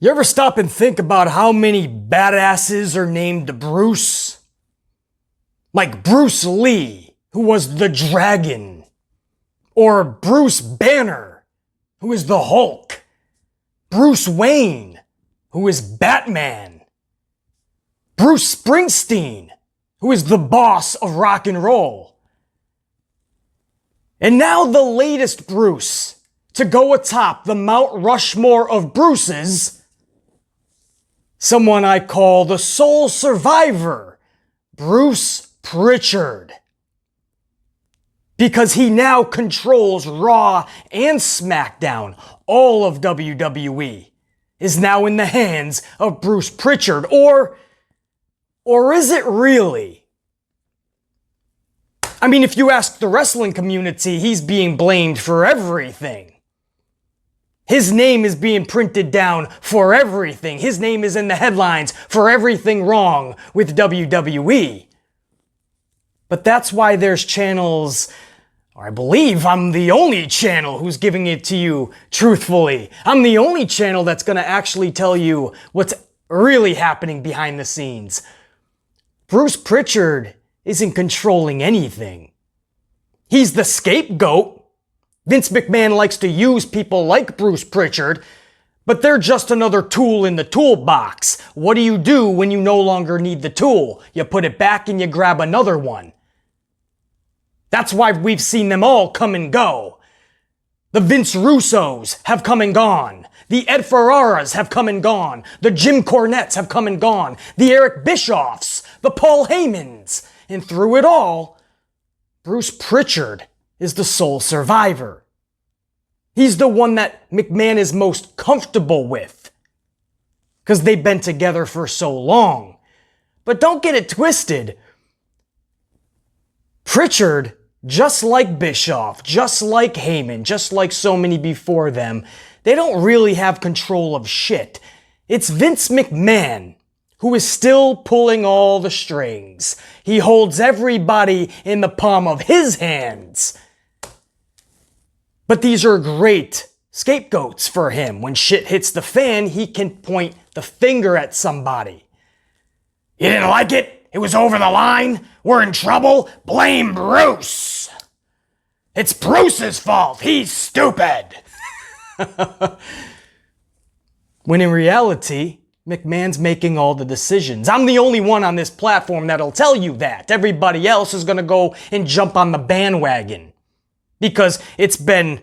You ever stop and think about how many badasses are named Bruce? Like Bruce Lee, who was the Dragon. Or Bruce Banner, who is the Hulk. Bruce Wayne, who is Batman. Bruce Springsteen, who is the boss of rock and roll. And now the latest Bruce to go atop the Mount Rushmore of Bruces, someone I call the sole survivor, Bruce Prichard. Because he now controls Raw and Smackdown. All of WWE is now in the hands of Bruce Prichard. Or is it really? I mean, if you ask the wrestling community, he's being blamed for everything. His name is being printed down for everything. His name is in the headlines for everything wrong with WWE. But that's why there's channels, or I believe I'm the only channel who's giving it to you truthfully. I'm the only channel that's going to actually tell you what's really happening behind the scenes. Bruce Prichard isn't controlling anything. He's the scapegoat. Vince McMahon likes to use people like Bruce Prichard, but they're just another tool in the toolbox. What do you do when you no longer need the tool? You put it back and you grab another one. That's why we've seen them all come and go. The Vince Russos have come and gone. The Ed Ferraras have come and gone. The Jim Cornettes have come and gone. The Eric Bischoffs, the Paul Heymans. And through it all, Bruce Prichard is the sole survivor. He's the one that McMahon is most comfortable with, because they've been together for so long. But don't get it twisted. Prichard, just like Bischoff, just like Heyman, just like so many before them, they don't really have control of shit. It's Vince McMahon who is still pulling all the strings. He holds everybody in the palm of his hands. But these are great scapegoats for him. When shit hits the fan, he can point the finger at somebody. You didn't like it? It was over the line? We're in trouble? Blame Bruce! It's Bruce's fault! He's stupid! When in reality, McMahon's making all the decisions. I'm the only one on this platform that'll tell you that. Everybody else is gonna go and jump on the bandwagon. Because it's been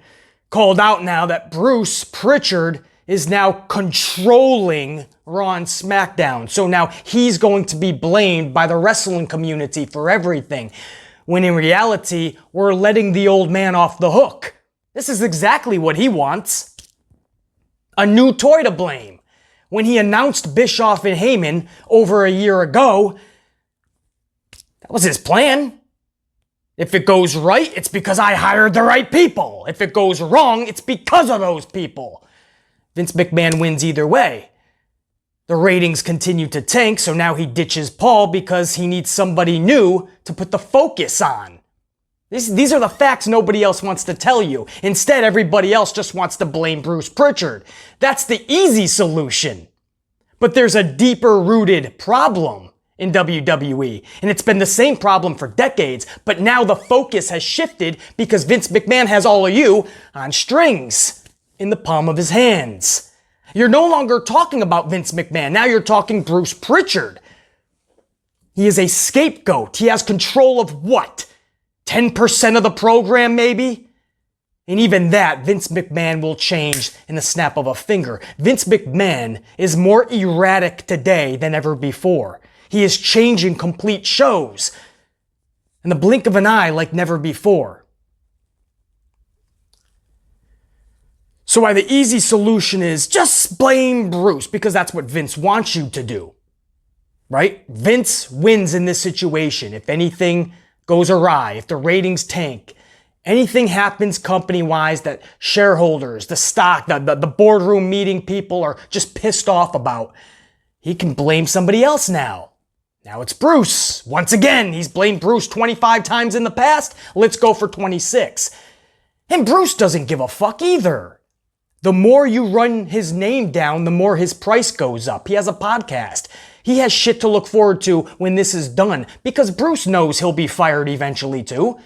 called out now that Bruce Prichard is now controlling Raw and SmackDown. So now he's going to be blamed by the wrestling community for everything. When in reality, we're letting the old man off the hook. This is exactly what he wants. A new toy to blame. When he announced Bischoff and Heyman over a year ago, that was his plan. If it goes right, it's because I hired the right people. If it goes wrong, it's because of those people. Vince McMahon wins either way. The ratings continue to tank, so now he ditches Paul because he needs somebody new to put the focus on. These are the facts nobody else wants to tell you. Instead, everybody else just wants to blame Bruce Prichard. That's the easy solution. But there's a deeper rooted problem in WWE, and it's been the same problem for decades, but now the focus has shifted because Vince McMahon has all of you on strings in the palm of his hands. You're no longer talking about Vince McMahon, now you're talking Bruce Prichard. He is a scapegoat. He has control of what? 10% of the program, maybe? And even that, Vince McMahon will change in the snap of a finger. Vince McMahon is more erratic today than ever before. He is changing complete shows in the blink of an eye like never before. So why the easy solution is just blame Bruce, because that's what Vince wants you to do, right? Vince wins in this situation. If anything goes awry, if the ratings tank, anything happens company-wise that shareholders, the stock, the boardroom meeting people are just pissed off about, he can blame somebody else now. Now it's Bruce. Once again, he's blamed Bruce 25 times in the past. Let's go for 26. And Bruce doesn't give a fuck either. The more you run his name down, the more his price goes up. He has a podcast. He has shit to look forward to when this is done, because Bruce knows he'll be fired eventually too.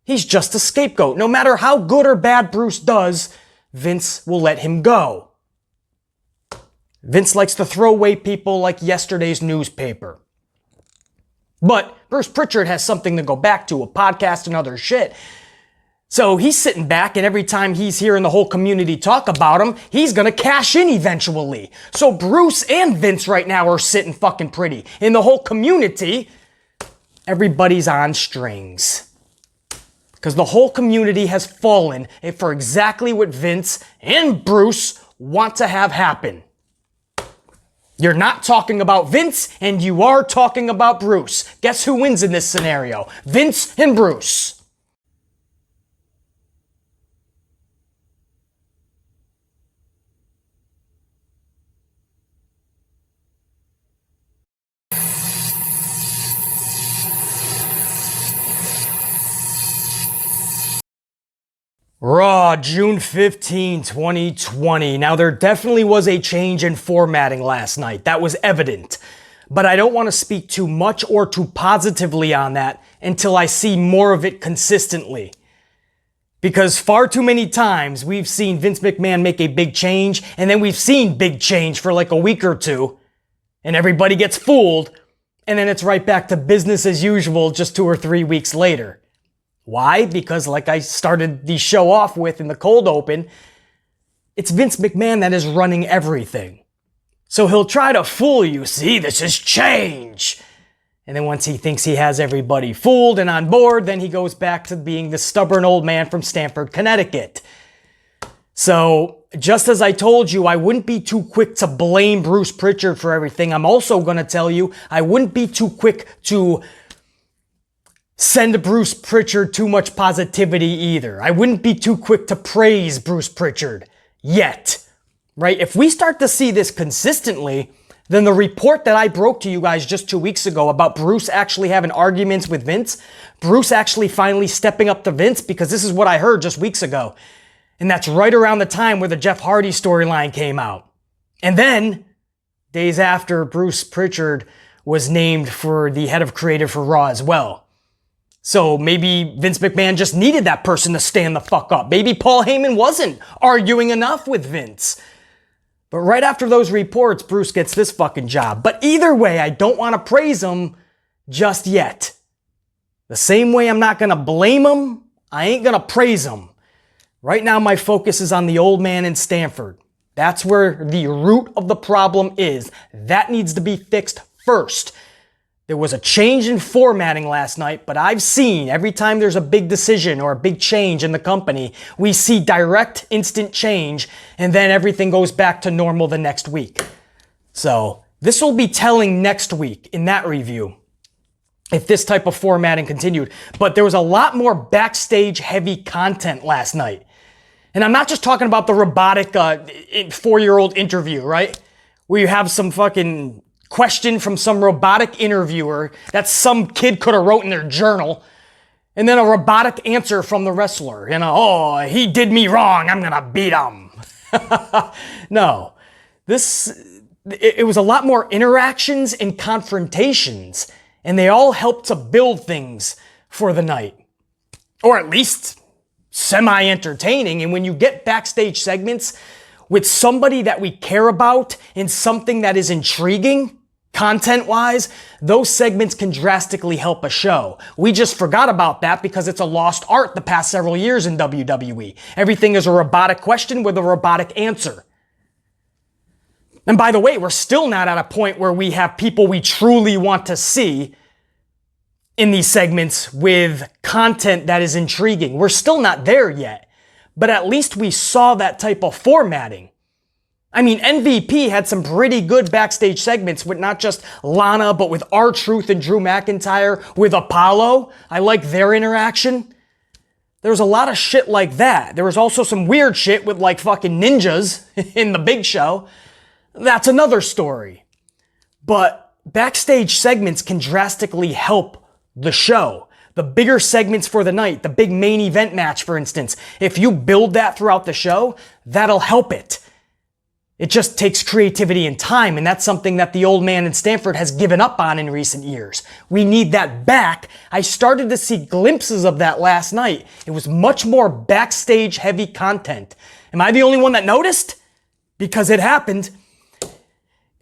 He's just a scapegoat. No matter how good or bad Bruce does, Vince will let him go. Vince likes to throw away people like yesterday's newspaper. But Bruce Prichard has something to go back to, a podcast and other shit. So he's sitting back, and every time he's hearing the whole community talk about him, he's gonna cash in eventually. So Bruce and Vince right now are sitting fucking pretty. In the whole community, everybody's on strings. Because the whole community has fallen for exactly what Vince and Bruce want to have happen. You're not talking about Vince, and you are talking about Bruce. Guess who wins in this scenario? Vince and Bruce. Raw, June 15, 2020. Now, there definitely was a change in formatting last night. That was evident. But I don't want to speak too much or too positively on that until I see more of it consistently. Because far too many times we've seen Vince McMahon make a big change, and then we've seen big change for like a week or two, and everybody gets fooled, and then it's right back to business as usual just 2 or 3 weeks later. Why? Because like I started the show off with in the cold open, it's Vince McMahon that is running everything. So he'll try to fool you. See, this is change. And then once he thinks he has everybody fooled and on board, then he goes back to being the stubborn old man from Stamford, Connecticut. So just as I told you, I wouldn't be too quick to blame Bruce Prichard for everything. I'm also going to tell you, I wouldn't be too quick to send Bruce Prichard too much positivity either. I wouldn't be too quick to praise Bruce Prichard yet, right? If we start to see this consistently, then the report that I broke to you guys just 2 weeks ago about Bruce actually having arguments with Vince, Bruce actually finally stepping up to Vince, because this is what I heard just weeks ago. And that's right around the time where the Jeff Hardy storyline came out. And then, days after, Bruce Prichard was named for the head of creative for Raw as well. So maybe Vince McMahon just needed that person to stand the fuck up. Maybe Paul Heyman wasn't arguing enough with Vince. But right after those reports, Bruce gets this fucking job. But either way, I don't want to praise him just yet. The same way I'm not going to blame him, I ain't going to praise him. Right now, my focus is on the old man in Stamford. That's where the root of the problem is. That needs to be fixed first. There was a change in formatting last night, but I've seen every time there's a big decision or a big change in the company, we see direct, instant change, and then everything goes back to normal the next week. So this will be telling next week in that review if this type of formatting continued. But there was a lot more backstage heavy content last night. And I'm not just talking about the robotic 4-year-old interview, right? Where you have some fucking question from some robotic interviewer that some kid could have wrote in their journal, and then a robotic answer from the wrestler. Oh, he did me wrong, I'm gonna beat him. No. It was a lot more interactions and confrontations, and they all helped to build things for the night. Or at least semi-entertaining. And when you get backstage segments with somebody that we care about and something that is intriguing, content-wise, those segments can drastically help a show. We just forgot about that because it's a lost art the past several years in WWE. Everything is a robotic question with a robotic answer. And by the way, we're still not at a point where we have people we truly want to see in these segments with content that is intriguing. We're still not there yet, but at least we saw that type of formatting. I mean, MVP had some pretty good backstage segments with not just Lana, but with R-Truth and Drew McIntyre, with Apollo. I like their interaction. There was a lot of shit like that. There was also some weird shit with like fucking ninjas in the Big Show. That's another story. But backstage segments can drastically help the show. the bigger segments for the night, the big main event match, for instance, if you build that throughout the show, that'll help it. It just takes creativity and time, and that's something that the old man in Stamford has given up on in recent years. We need that back. I started to see glimpses of that last night. It was much more backstage heavy content. Am I the only one that noticed? Because it happened.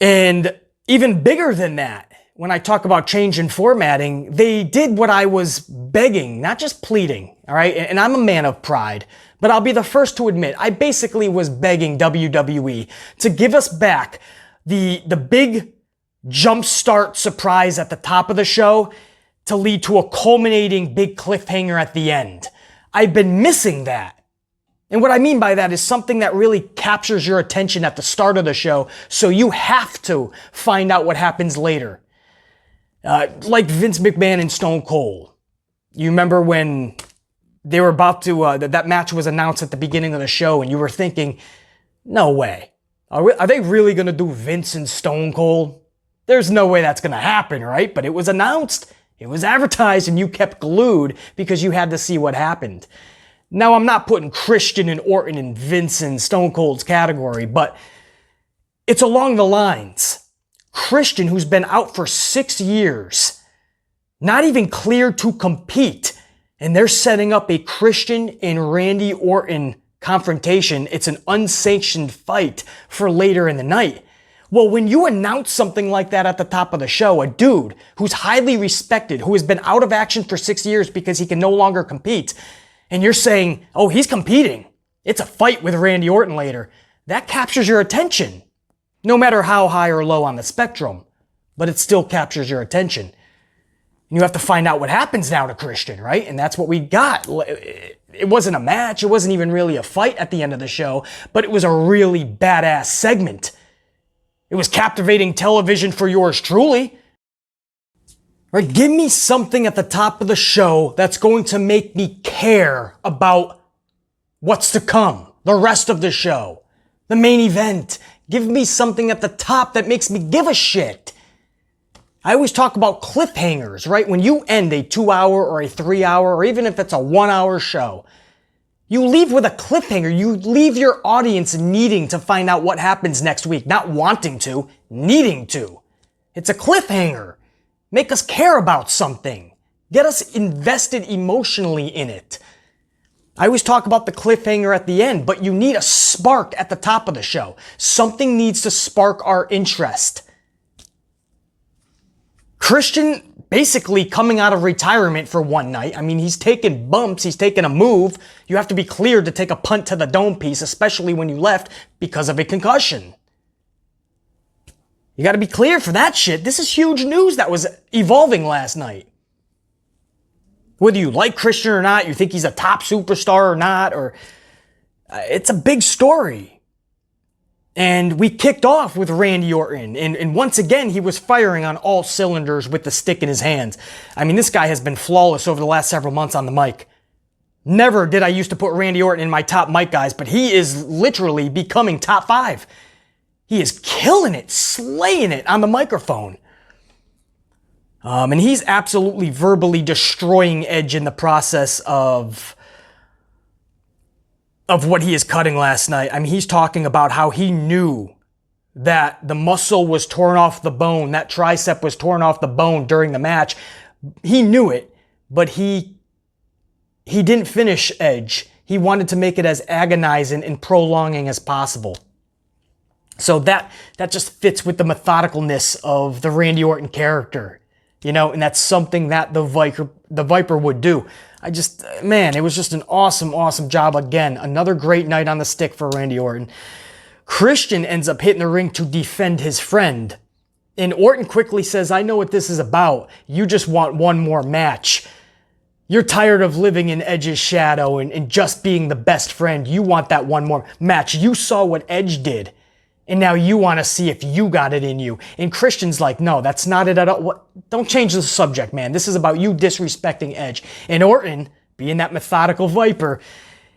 And even bigger than that, when I talk about change in formatting, they did what I was begging, not just pleading, all right? And I'm a man of pride, but I'll be the first to admit, I basically was begging WWE to give us back the big jumpstart surprise at the top of the show to lead to a culminating big cliffhanger at the end. I've been missing that. And what I mean by that is something that really captures your attention at the start of the show, so you have to find out what happens later. Like Vince McMahon and Stone Cold. You remember when they were about to, that match was announced at the beginning of the show, and you were thinking, no way. Are they really going to do Vince and Stone Cold? There's no way that's going to happen, right? But it was announced, it was advertised, and you kept glued because you had to see what happened. Now, I'm not putting Christian and Orton in Vince and Stone Cold's category, but it's along the lines. Christian, who's been out for 6 years, not even cleared to compete, and they're setting up a Christian and Randy Orton confrontation. It's an unsanctioned fight for later in the night. Well, when you announce something like that at the top of the show, a dude who's highly respected, who has been out of action for 6 years because he can no longer compete, and you're saying, oh, he's competing, it's a fight with Randy Orton later, that captures your attention. No matter how high or low on the spectrum, but it still captures your attention. You have to find out what happens now to Christian, right? And that's what we got. It wasn't a match. It wasn't even really a fight at the end of the show, but it was a really badass segment. It was captivating television for yours truly. Right? Give me something at the top of the show that's going to make me care about what's to come, the rest of the show, the main event. Give me something at the top that makes me give a shit. I always talk about cliffhangers, right? When you end a 2-hour or a 3-hour, or even if it's a 1-hour show, you leave with a cliffhanger. You leave your audience needing to find out what happens next week. Not wanting to, needing to. It's a cliffhanger. Make us care about something. Get us invested emotionally in it. I always talk about the cliffhanger at the end, but you need a spark at the top of the show. Something needs to spark our interest. Christian basically coming out of retirement for one night. I mean, he's taken bumps, he's taken a move. You have to be cleared to take a punt to the dome piece, especially when you left because of a concussion. You got to be cleared for that shit. This is huge news that was evolving last night. Whether you like Christian or not, you think he's a top superstar or not, or it's a big story. And we kicked off with Randy Orton, and once again, he was firing on all cylinders with the stick in his hands. I mean, this guy has been flawless over the last several months on the mic. Never did I used to put Randy Orton in my top mic guys, but he is literally becoming top 5. He is killing it, slaying it on the microphone. And he's absolutely verbally destroying Edge in the process of what he is cutting last night. I mean, he's talking about how he knew that the muscle was torn off the bone, that tricep was torn off the bone during the match. He knew it, but he didn't finish Edge. He wanted to make it as agonizing and prolonging as possible. So that just fits with the methodicalness of the Randy Orton character. You know, and that's something that the Viper would do. Man, it was just an awesome job again. Another great night on the stick for Randy Orton. Christian ends up hitting the ring to defend his friend. And Orton quickly says, I know what this is about. You just want one more match. You're tired of living in Edge's shadow and just being the best friend. You want that one more match. You saw what Edge did. And now you want to see if you got it in you. And Christian's like, no, that's not it at all. What? Don't change the subject, man. This is about you disrespecting Edge. And Orton, being that methodical Viper,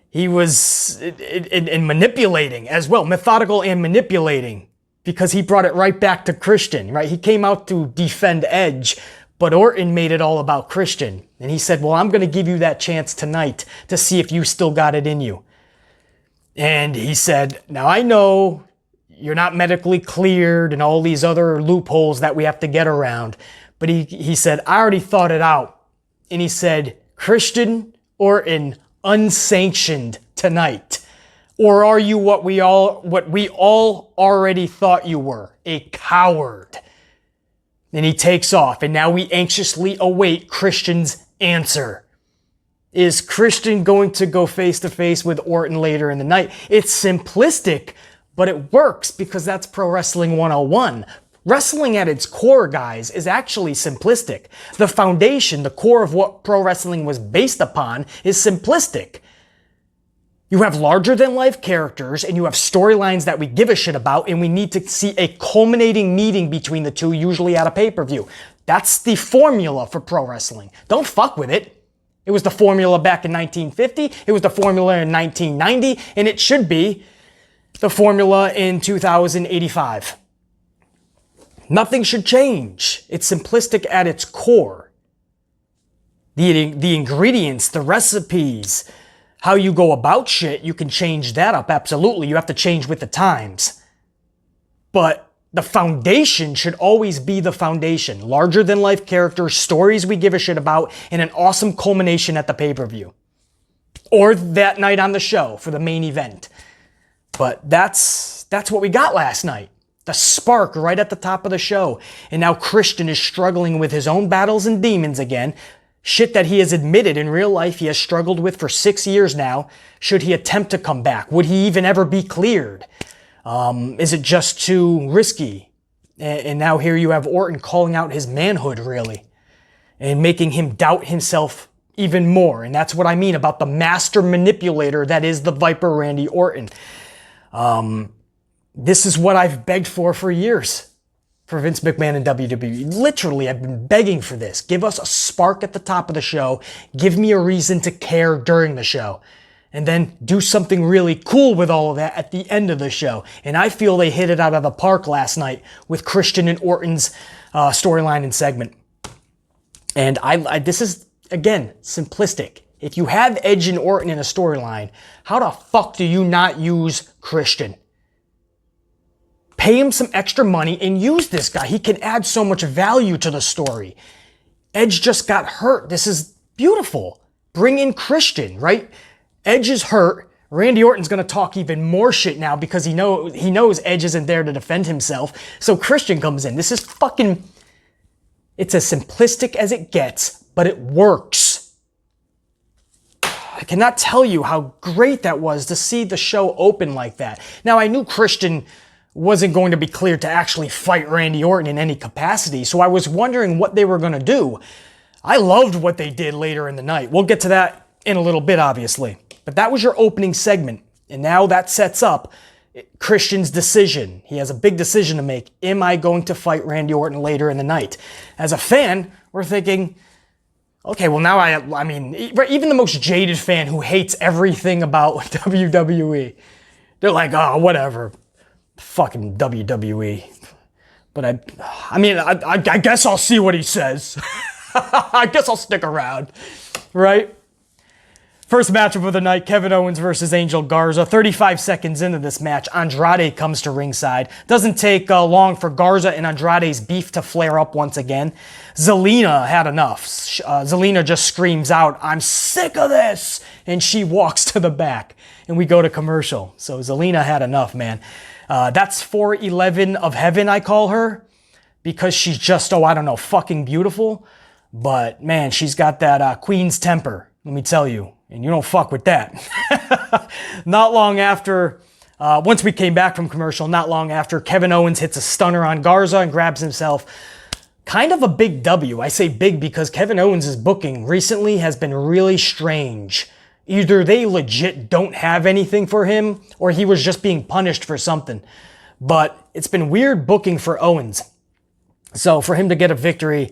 he was in manipulating as well. Methodical and manipulating. Because he brought it right back to Christian, right? He came out to defend Edge, But Orton made it all about Christian. And he said, well, I'm going to give you that chance tonight to see if you still got it in you. And he said, now I know you're not medically cleared and all these other loopholes that we have to get around. But he said, I already thought it out. And he said, Christian Orton unsanctioned tonight. Or are you what we all already thought you were? A coward. And he takes off, and now we anxiously await Christian's answer. Is Christian going to go face-to-face with Orton later in the night? It's simplistic, but it works because that's Pro Wrestling 101. Wrestling at its core, guys, is actually simplistic. The foundation, the core of what pro wrestling was based upon is simplistic. You have larger-than-life characters, and you have storylines that we give a shit about, and we need to see a culminating meeting between the two, usually at a pay-per-view. That's the formula for pro wrestling. Don't fuck with it. It was the formula back in 1950, it was the formula in 1990, and it should be the formula in 2085. Nothing should change. It's simplistic at its core. The ingredients, the recipes, how you go about shit, you can change that up, absolutely. You have to change with the times. But the foundation should always be the foundation. Larger-than-life characters, stories we give a shit about, and an awesome culmination at the pay-per-view. Or that night on the show for the main event. But that's what we got last night. The spark right at the top of the show. And now Christian is struggling with his own battles and demons again. Shit that he has admitted in real life he has struggled with for 6 years now. Should he attempt to come back? Would he even ever be cleared? Is it just too risky? And now here you have Orton calling out his manhood, really. And making him doubt himself even more. And that's what I mean about the master manipulator that is the Viper Randy Orton. This is what I've begged for years. For Vince McMahon and WWE. Literally, I've been begging for this. Give us a spark at the top of the show. Give me a reason to care during the show. And then do something really cool with all of that at the end of the show. And I feel they hit it out of the park last night with Christian and Orton's storyline and segment. And this is, again, simplistic. If you have Edge and Orton in a storyline, how the fuck do you not use Christian? Pay him some extra money and use this guy. He can add so much value to the story. Edge just got hurt. This is beautiful. Bring in Christian, right? Edge is hurt. Randy Orton's going to talk even more shit now because he knows Edge isn't there to defend himself. So Christian comes in. This is fucking... It's as simplistic as it gets, but it works. I cannot tell you how great that was to see the show open like that. Now, I knew Christian wasn't going to be cleared to actually fight Randy Orton in any capacity, so I was wondering what they were going to do. I loved what they did later in the night. We'll get to that in a little bit, obviously. But that was your opening segment, and now that sets up Christian's decision. He has a big decision to make. Am I going to fight Randy Orton later in the night? As a fan, we're thinking, okay, well now I mean, even the most jaded fan who hates everything about WWE, they're like, oh, whatever. Fucking WWE. But I guess I'll see what he says. I guess I'll stick around. Right? First matchup of the night, Kevin Owens versus Angel Garza. 35 seconds into this match, Andrade comes to ringside. Doesn't take long for Garza and Andrade's beef to flare up once again. Zelina had enough. Zelina just screams out, "I'm sick of this!" And she walks to the back. And we go to commercial. So Zelina had enough, man. That's 411 of heaven, I call her. Because she's just, I don't know, fucking beautiful. But, man, she's got that queen's temper, let me tell you. And you don't fuck with that. Not long after, once we came back from commercial, not long after, Kevin Owens hits a stunner on Garza and grabs himself kind of a big W. I say big because Kevin Owens' booking recently has been really strange. Either they legit don't have anything for him, or he was just being punished for something. But it's been weird booking for Owens. So for him to get a victory,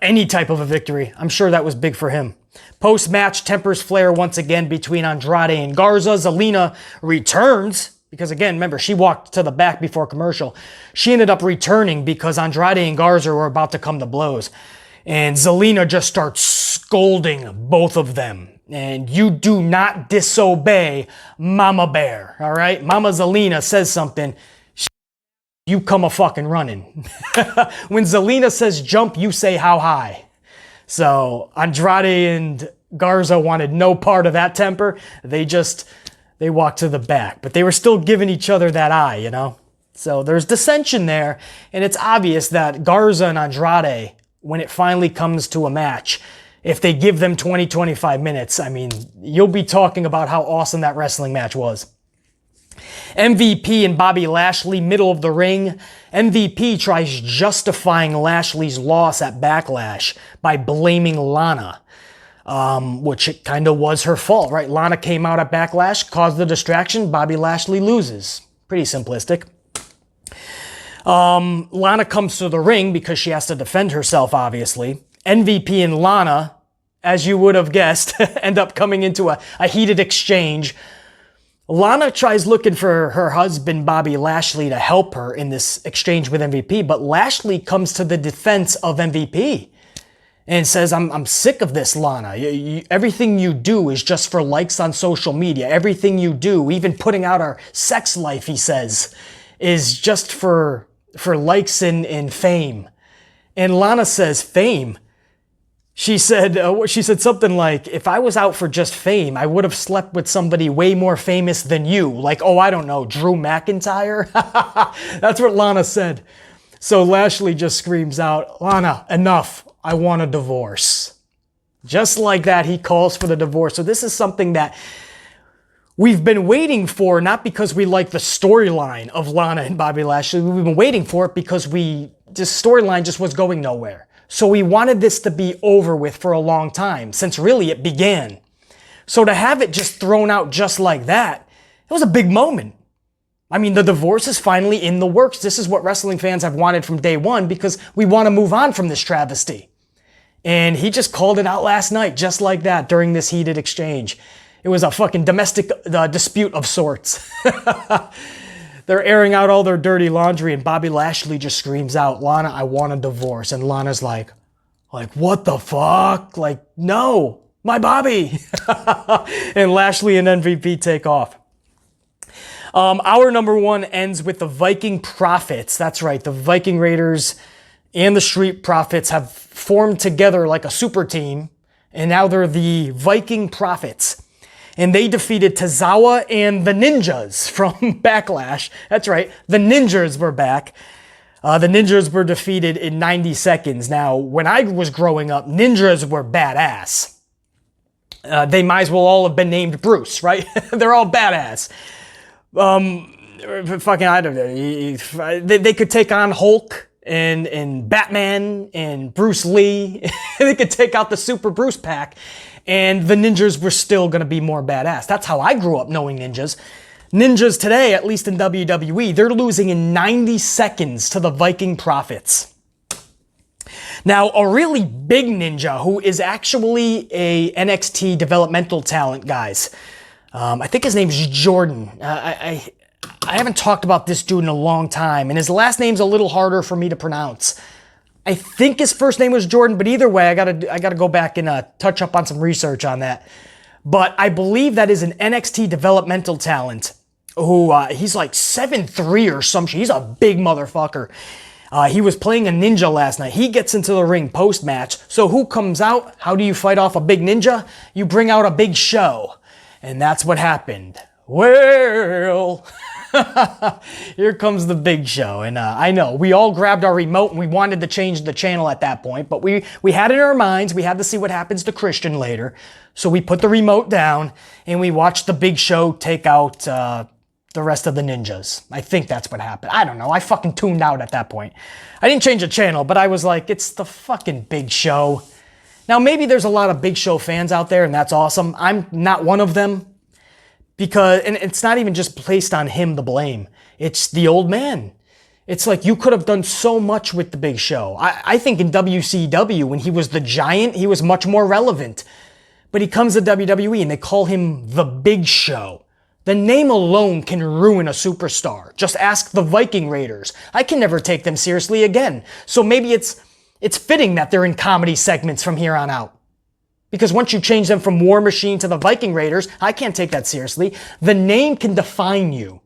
any type of a victory, I'm sure that was big for him. Post-match, tempers flare once again between Andrade and Garza. Zelina returns, because again, remember, she walked to the back before commercial. She ended up returning because Andrade and Garza were about to come to blows. And Zelina just starts scolding both of them. And you do not disobey Mama Bear, all right? Mama Zelina says something, you come a fucking running. When Zelina says jump, you say how high. So Andrade and Garza wanted no part of that temper. They walked to the back. But they were still giving each other that eye, you know? So there's dissension there. And it's obvious that Garza and Andrade, when it finally comes to a match, if they give them 20, 25 minutes, I mean, you'll be talking about how awesome that wrestling match was. MVP and Bobby Lashley, middle of the ring. MVP tries justifying Lashley's loss at Backlash by blaming Lana, which it kind of was her fault, right? Lana came out at Backlash, caused the distraction, Bobby Lashley loses. Pretty simplistic. Lana comes to the ring because she has to defend herself, obviously. MVP and Lana, as you would have guessed, end up coming into a heated exchange. Lana tries looking for her husband, Bobby Lashley, to help her in this exchange with MVP, but Lashley comes to the defense of MVP and says, I'm sick of this, Lana. Everything you do is just for likes on social media. Everything you do, even putting out our sex life, he says, is just for likes and fame. And Lana says, fame? She said something like, if I was out for just fame, I would have slept with somebody way more famous than you. Like, oh, I don't know, Drew McIntyre? That's what Lana said. So Lashley just screams out, Lana, enough. I want a divorce. Just like that, he calls for the divorce. So this is something that we've been waiting for, not because we like the storyline of Lana and Bobby Lashley. We've been waiting for it because this storyline just was going nowhere. So we wanted this to be over with for a long time, since really it began. So to have it just thrown out just like that, it was a big moment. I mean, the divorce is finally in the works. This is what wrestling fans have wanted from day one because we want to move on from this travesty. And he just called it out last night, just like that, during this heated exchange. It was a fucking domestic dispute of sorts. They're airing out all their dirty laundry, and Bobby Lashley just screams out, Lana, I want a divorce. And Lana's like, what the fuck? Like, no, my Bobby. And Lashley and MVP take off. Hour number one ends with the Viking Profits. That's right, the Viking Raiders and the Street Profits have formed together like a super team, and now they're the Viking Profits. And they defeated Tozawa and the Ninjas from Backlash. That's right, the Ninjas were back. The Ninjas were defeated in 90 seconds. Now, when I was growing up, Ninjas were badass. They might as well all have been named Bruce, right? They're all badass. Fucking, I don't know. They could take on Hulk and Batman and Bruce Lee. They could take out the Super Bruce Pack. And the Ninjas were still going to be more badass. That's how I grew up knowing Ninjas. Ninjas today, at least in WWE, they're losing in 90 seconds to the Viking Profits. Now, a really big ninja who is actually a NXT developmental talent, guys. I think his name's Jordan. I haven't talked about this dude in a long time, and his last name's a little harder for me to pronounce. I think his first name was Jordan, but either way, I gotta go back and touch up on some research on that. But I believe that is an NXT developmental talent who he's like 7'3" or some shit. He's a big motherfucker. He was playing a ninja last night. He gets into the ring post-match. So who comes out? How do you fight off a big ninja? You bring out a big show. And that's what happened. Well, here comes the big show. And I know, we all grabbed our remote and we wanted to change the channel at that point. But we had it in our minds, we had to see what happens to Christian later. So we put the remote down and we watched the big show take out the rest of the ninjas. I think that's what happened. I don't know. I fucking tuned out at that point. I didn't change the channel, but I was like, it's the fucking Big Show. Now, maybe there's a lot of Big Show fans out there, and that's awesome. I'm not one of them. Because, and it's not even just placed on him, the blame. It's the old man. It's like you could have done so much with the Big Show. I think in WCW, when he was the Giant, he was much more relevant. But he comes to WWE and they call him the Big Show. The name alone can ruin a superstar. Just ask the Viking Raiders. I can never take them seriously again. So maybe it's It's fitting that they're in comedy segments from here on out. Because once you change them from War Machine to the Viking Raiders, I can't take that seriously. The name can define you.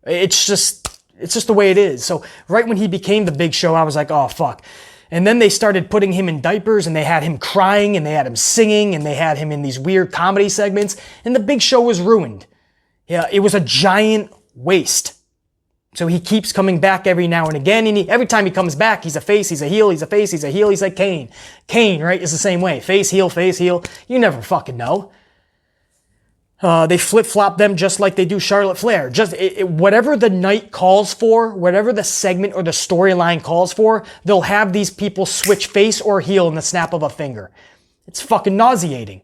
It's just the way it is. So right when he became the Big Show, I was like, oh, fuck. And then they started putting him in diapers, and they had him crying, and they had him singing, and they had him in these weird comedy segments, and the Big Show was ruined. Yeah, it was a giant waste. So he keeps coming back every now and again, and every time he comes back, he's a face, he's a heel, he's a face, he's a heel, he's like Kane. Kane, right, is the same way. Face, heel, face, heel. You never fucking know. They flip-flop them just like they do Charlotte Flair. Just whatever the night calls for, whatever the segment or the storyline calls for, they'll have these people switch face or heel in the snap of a finger. It's fucking nauseating.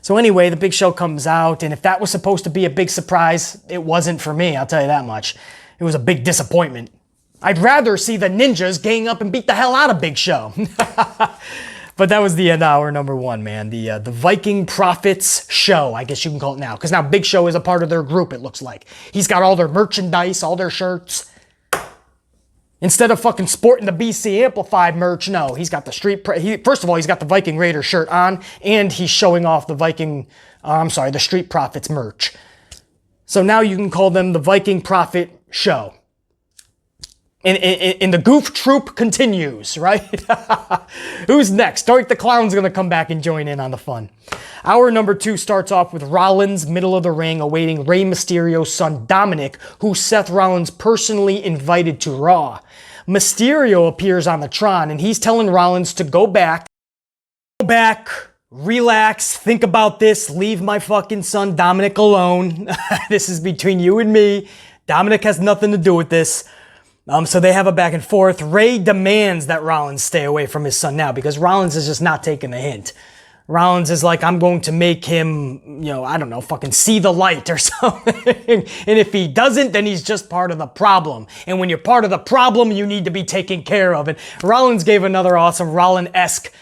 So anyway, the Big Show comes out, and if that was supposed to be a big surprise, it wasn't for me, I'll tell you that much. It was a big disappointment. I'd rather see the Ninjas gang up and beat the hell out of Big Show. But that was the end of hour number one, man. The Viking Profits show, I guess you can call it now. Because now Big Show is a part of their group, it looks like. He's got all their merchandise, all their shirts. Instead of fucking sporting the BC Amplified merch, no, he's got the first of all, he's got the Viking Raider shirt on, and he's showing off the the Street Profits merch. So now you can call them the Viking Profit show. And the goof troop continues, right? Who's next? Dark the Clown's going to come back and join in on the fun. Hour number two starts off with Rollins, middle of the ring, awaiting Rey Mysterio's son Dominic, who Seth Rollins personally invited to Raw. Mysterio appears on the Tron, and he's telling Rollins to go back, relax, think about this, leave my fucking son Dominic alone. This is between you and me. Dominic has nothing to do with this. So they have a back and forth. Rey demands that Rollins stay away from his son now because Rollins is just not taking the hint. Rollins is like, I'm going to make him, I don't know, fucking see the light or something. And if he doesn't, then he's just part of the problem. And when you're part of the problem, you need to be taken care of. And Rollins gave another awesome Rollins-esque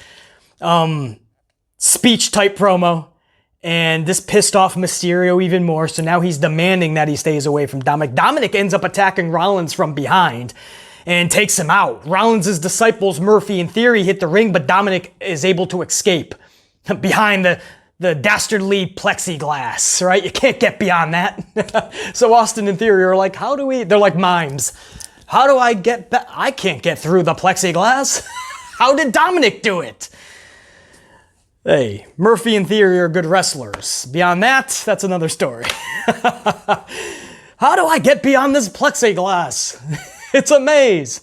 speech type promo. And this pissed off Mysterio even more, so now he's demanding that he stays away from Dominic. Dominic ends up attacking Rollins from behind and takes him out. Rollins' disciples, Murphy and Theory, hit the ring, but Dominic is able to escape behind the dastardly plexiglass, right? You can't get beyond that. So Austin and Theory are like, they're like mimes. How do I get back? I can't get through the plexiglass. How did Dominic do it? Hey, Murphy and Theory are good wrestlers. Beyond that, that's another story. How do I get beyond this plexiglass? It's a maze.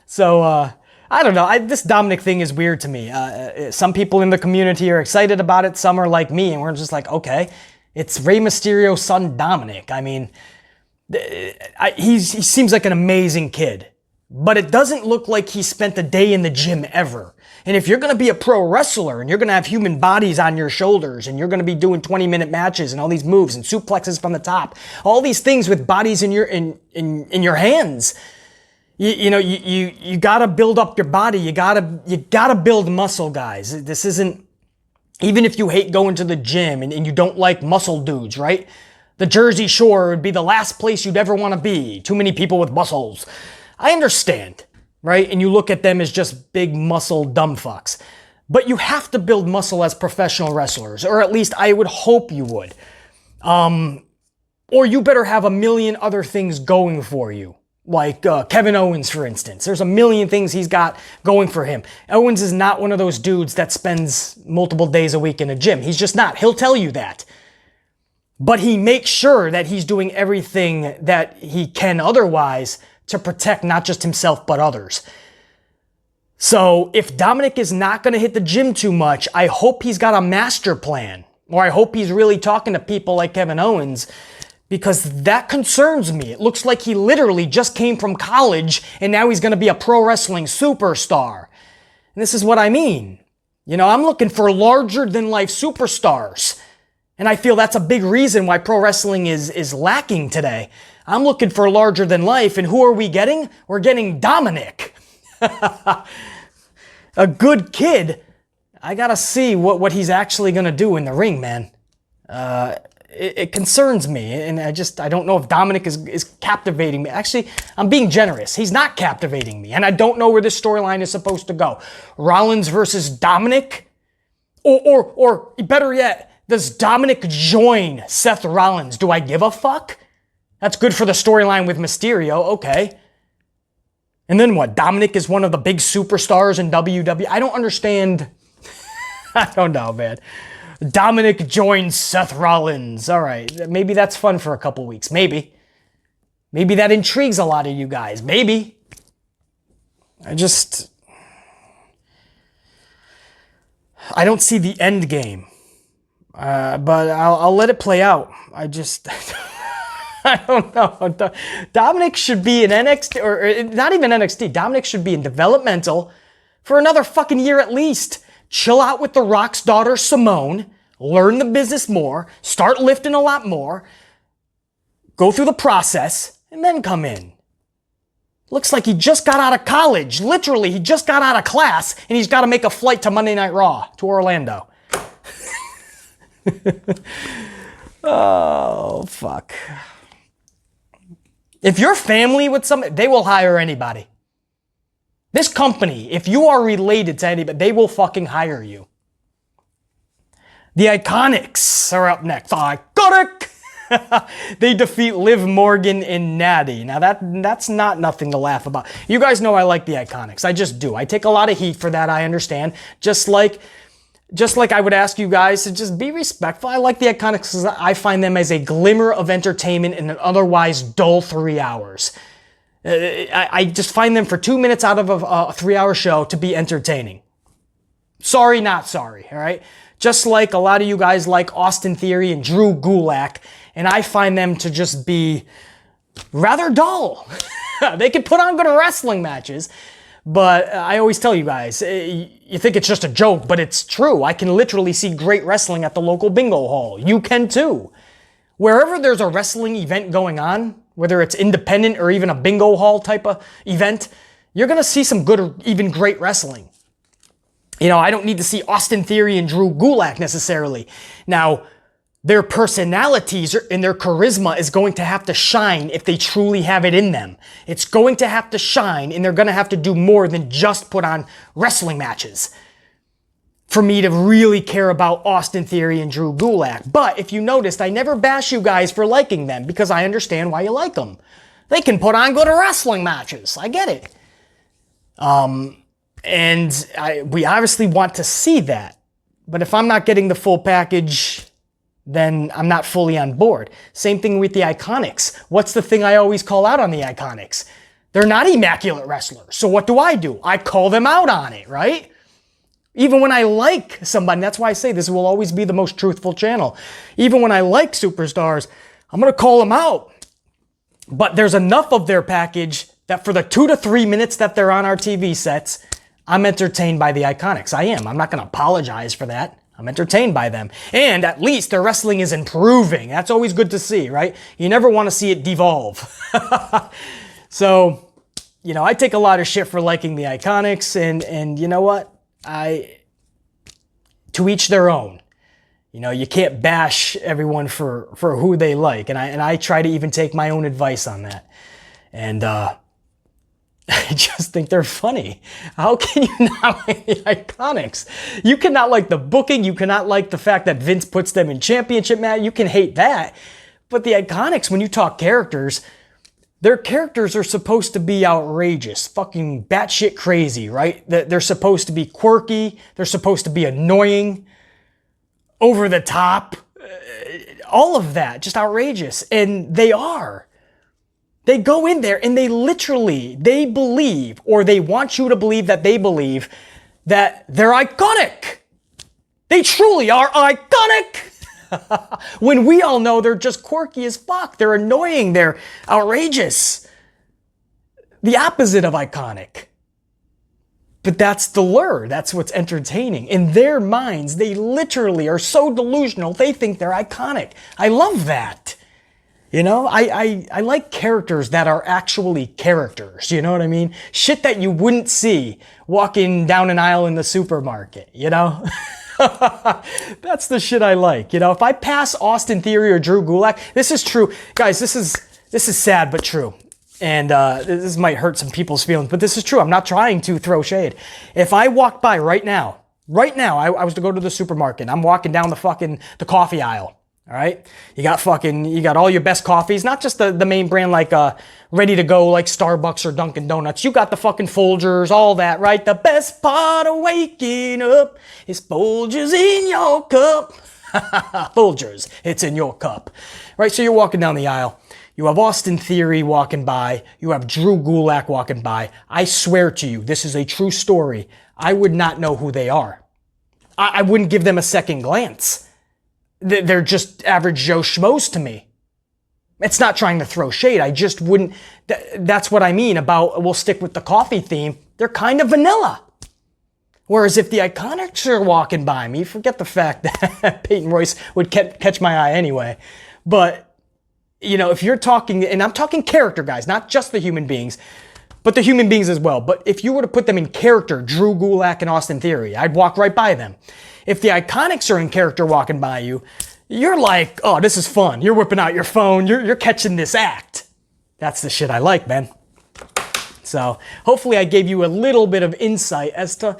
So, I don't know. This Dominic thing is weird to me. Some people in the community are excited about it. Some are like me, and we're just like, okay, it's Rey Mysterio's son, Dominic. I mean, he seems like an amazing kid. But it doesn't look like he spent a day in the gym ever. And if you're going to be a pro wrestler and you're going to have human bodies on your shoulders and you're going to be doing 20-minute matches and all these moves and suplexes from the top, all these things with bodies in your hands, you got to build up your body. You got to build muscle, guys. This isn't, even if you hate going to the gym and you don't like muscle dudes, right? The Jersey Shore would be the last place you'd ever want to be. Too many people with muscles. I understand, right? And you look at them as just big muscle dumb fucks. But you have to build muscle as professional wrestlers, or at least I would hope you would. Or you better have a million other things going for you. Like Kevin Owens, for instance. There's a million things he's got going for him. Owens is not one of those dudes that spends multiple days a week in a gym. He's just not. He'll tell you that. But he makes sure that he's doing everything that he can otherwise to protect not just himself, but others. So if Dominic is not going to hit the gym too much, I hope he's got a master plan. Or I hope he's really talking to people like Kevin Owens, because that concerns me. It looks like he literally just came from college and now he's going to be a pro wrestling superstar. And this is what I mean. I'm looking for larger than life superstars. And I feel that's a big reason why pro wrestling is lacking today. I'm looking for larger than life, and who are we getting? We're getting Dominic. A good kid. I gotta see what he's actually gonna do in the ring, man. it concerns me, and I don't know if Dominic is captivating me. Actually, I'm being generous. He's not captivating me, and I don't know where this storyline is supposed to go. Rollins versus Dominic? Or better yet, does Dominic join Seth Rollins? Do I give a fuck? That's good for the storyline with Mysterio, okay. And then what? Dominic is one of the big superstars in WWE? I don't understand. I don't know, man. Dominic joins Seth Rollins. All right, maybe that's fun for a couple weeks. Maybe. Maybe that intrigues a lot of you guys. Maybe. I don't see the end game. But I'll let it play out. I don't know. Dominic should be in NXT, or not even NXT. Dominic should be in developmental for another fucking year at least. Chill out with The Rock's daughter, Simone. Learn the business more. Start lifting a lot more. Go through the process, and then come in. Looks like he just got out of college. Literally, he just got out of class, and he's got to make a flight to Monday Night Raw, to Orlando. Oh, fuck. If you're family with somebody, they will hire anybody. This company, if you are related to anybody, they will fucking hire you. The Iconics are up next. The Iconic! They defeat Liv Morgan and Natty. Now that's not nothing to laugh about. You guys know I like the Iconics. I just do. I take a lot of heat for that, I understand. Just like I would ask you guys to just be respectful. I like the Iconics because I find them as a glimmer of entertainment in an otherwise dull 3 hours. I just find them for 2 minutes out of a 3-hour show to be entertaining. Sorry, not sorry, all right? Just like a lot of you guys like Austin Theory and Drew Gulak, and I find them to just be rather dull. They can put on good wrestling matches, but I always tell you guys, you think it's just a joke, but it's true. I can literally see great wrestling at the local bingo hall. You can too. Wherever there's a wrestling event going on, whether it's independent or even a bingo hall type of event, you're going to see some good or even great wrestling. You know, I don't need to see Austin Theory and Drew Gulak necessarily. Now, their personalities and their charisma is going to have to shine if they truly have it in them. It's going to have to shine, and they're going to have to do more than just put on wrestling matches for me to really care about Austin Theory and Drew Gulak. But if you noticed, I never bash you guys for liking them because I understand why you like them. They can put on good wrestling matches. I get it. We obviously want to see that. But if I'm not getting the full package, then I'm not fully on board. Same thing with the Iconics. What's the thing I always call out on the Iconics? They're not immaculate wrestlers. So what do? I call them out on it, right? Even when I like somebody, that's why I say this will always be the most truthful channel. Even when I like superstars, I'm going to call them out. But there's enough of their package that for the 2 to 3 minutes that they're on our TV sets, I'm entertained by the Iconics. I am. I'm not going to apologize for that. I'm entertained by them. And at least their wrestling is improving. That's always good to see, right? You never want to see it devolve. So, you know, I take a lot of shit for liking the Iconics, and you know what? To each their own. You know, you can't bash everyone for who they like, and I try to even take my own advice on that. And I just think they're funny. How can you not like the Iconics? You cannot like the booking. You cannot like the fact that Vince puts them in championship match. You can hate that. But the Iconics, when you talk characters, their characters are supposed to be outrageous, fucking batshit crazy, right? They're supposed to be quirky. They're supposed to be annoying, over the top, all of that, just outrageous. And they are. They go in there and they believe, or they want you to believe that they believe that they're iconic. They truly are iconic. When we all know they're just quirky as fuck. They're annoying. They're outrageous. The opposite of iconic. But that's the lure. That's what's entertaining. In their minds, they literally are so delusional, they think they're iconic. I love that. You know, I like characters that are actually characters. You know what I mean? Shit that you wouldn't see walking down an aisle in the supermarket, you know? That's the shit I like. You know, if I pass Austin Theory or Drew Gulak, this is true. Guys, this is sad but true. And this might hurt some people's feelings, but this is true. I'm not trying to throw shade. If I walk by right now, I was to go to the supermarket. I'm walking down the coffee aisle. All right. You got all your best coffees, not just the main brand like ready to go like Starbucks or Dunkin' Donuts. You got the fucking Folgers, all that, right? The best part of waking up is Folgers in your cup. Folgers, it's in your cup. Right? So you're walking down the aisle. You have Austin Theory walking by. You have Drew Gulak walking by. I swear to you, this is a true story. I would not know who they are. I wouldn't give them a second glance. They're just average Joe Schmoes to me. It's not trying to throw shade. I just wouldn't. That's what I mean about, we'll stick with the coffee theme. They're kind of vanilla. Whereas if the Iconics are walking by me, forget the fact that Peyton Royce would catch my eye anyway. But, you know, if you're talking, and I'm talking character, guys, not just the human beings, but the human beings as well. But if you were to put them in character, Drew Gulak and Austin Theory, I'd walk right by them. If the Iconics are in character walking by you, you're like, oh, this is fun. You're whipping out your phone. You're catching this act. That's the shit I like, man. So hopefully I gave you a little bit of insight as to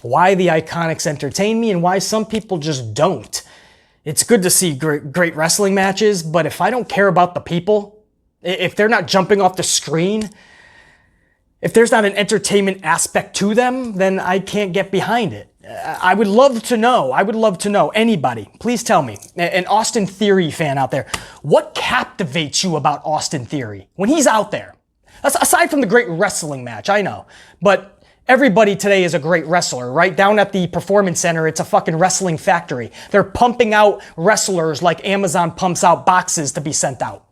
why the Iconics entertain me and why some people just don't. It's good to see great wrestling matches, but if I don't care about the people, if they're not jumping off the screen, if there's not an entertainment aspect to them, then I can't get behind it. I would love to know, anybody, please tell me, an Austin Theory fan out there, what captivates you about Austin Theory when he's out there? Aside from the great wrestling match, I know, but everybody today is a great wrestler, right? Down at the Performance Center, it's a fucking wrestling factory. They're pumping out wrestlers like Amazon pumps out boxes to be sent out.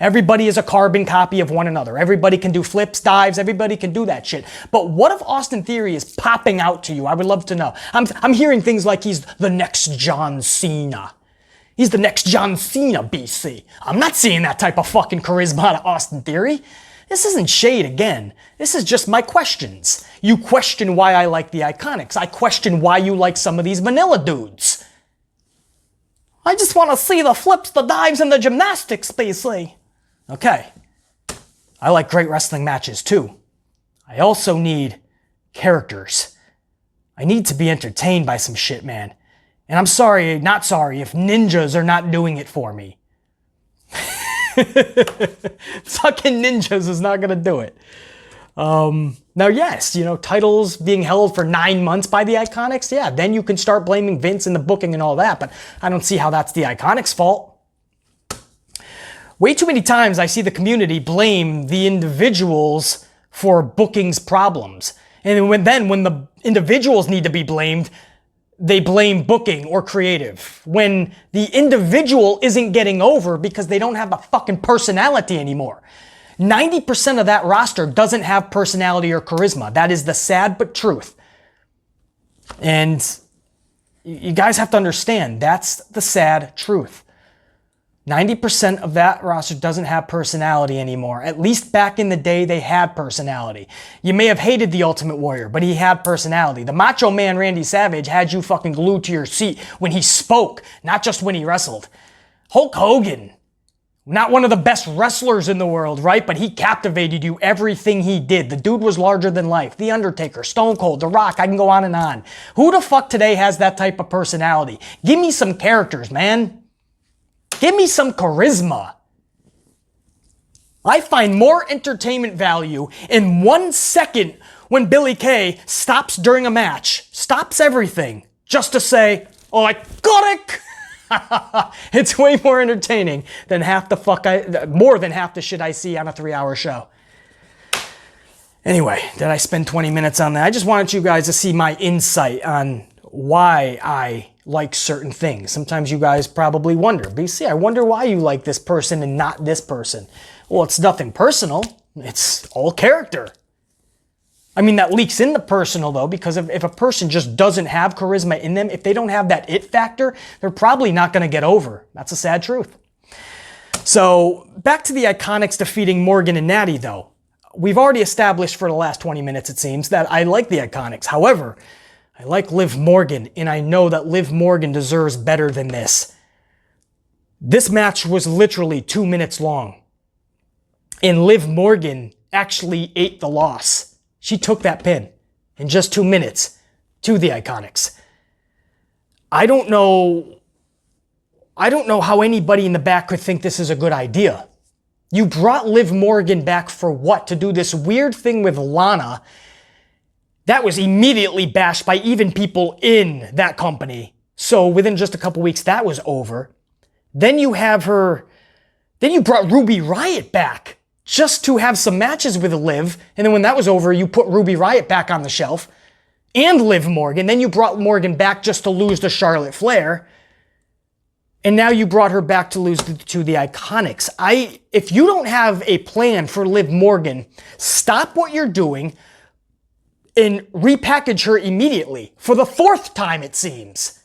Everybody is a carbon copy of one another. Everybody can do flips, dives. Everybody can do that shit. But what if Austin Theory is popping out to you? I would love to know. I'm hearing things like he's the next John Cena. He's the next John Cena, BC. I'm not seeing that type of fucking charisma out of Austin Theory. This isn't shade again. This is just my questions. You question why I like the Iconics. I question why you like some of these vanilla dudes. I just want to see the flips, the dives, and the gymnastics, BC. Okay, I like great wrestling matches too. I also need characters. I need to be entertained by some shit, man. And I'm sorry, not sorry, if ninjas are not doing it for me. Fucking ninjas is not gonna do it. Now, yes, you know, titles being held for 9 months by the Iconics, yeah, then you can start blaming Vince and the booking and all that, but I don't see how that's the Iconics' fault. Way too many times I see the community blame the individuals for booking's problems. And when the individuals need to be blamed, they blame booking or creative. When the individual isn't getting over because they don't have a fucking personality anymore. 90% of that roster doesn't have personality or charisma. That is the sad but truth. And you guys have to understand, that's the sad truth. 90% of that roster doesn't have personality anymore. At least back in the day, they had personality. You may have hated the Ultimate Warrior, but he had personality. The Macho Man Randy Savage had you fucking glued to your seat when he spoke, not just when he wrestled. Hulk Hogan, not one of the best wrestlers in the world, right? But he captivated you, everything he did. The dude was larger than life. The Undertaker, Stone Cold, The Rock, I can go on and on. Who the fuck today has that type of personality? Give me some characters, man. Give me some charisma. I find more entertainment value in 1 second when Billy Kay stops during a match, stops everything, just to say, oh, I got it. It's way more entertaining than more than half the shit I see on a 3-hour show. Anyway, did I spend 20 minutes on that? I just wanted you guys to see my insight on why I like certain things. Sometimes you guys probably wonder, BC, I wonder why you like this person and not this person. Well, it's nothing personal. It's all character. I mean, that leaks into personal though, because if a person just doesn't have charisma in them, if they don't have that it factor, they're probably not going to get over. That's a sad truth. So back to the Iconics defeating Morgan and Natty though. We've already established for the last 20 minutes, it seems, that I like the Iconics. However, I like Liv Morgan, and I know that Liv Morgan deserves better than this. This match was literally 2 minutes long. And Liv Morgan actually ate the loss. She took that pin in just 2 minutes to the Iconics. I don't know how anybody in the back could think this is a good idea. You brought Liv Morgan back for what? To do this weird thing with Lana that was immediately bashed by even people in that company. So within just a couple weeks, that was over. Then you brought Ruby Riott back just to have some matches with Liv. And then when that was over, you put Ruby Riott back on the shelf and Liv Morgan. Then you brought Morgan back just to lose to Charlotte Flair. And now you brought her back to lose to the Iconics. If you don't have a plan for Liv Morgan, stop what you're doing and repackage her immediately. For the 4th time, it seems.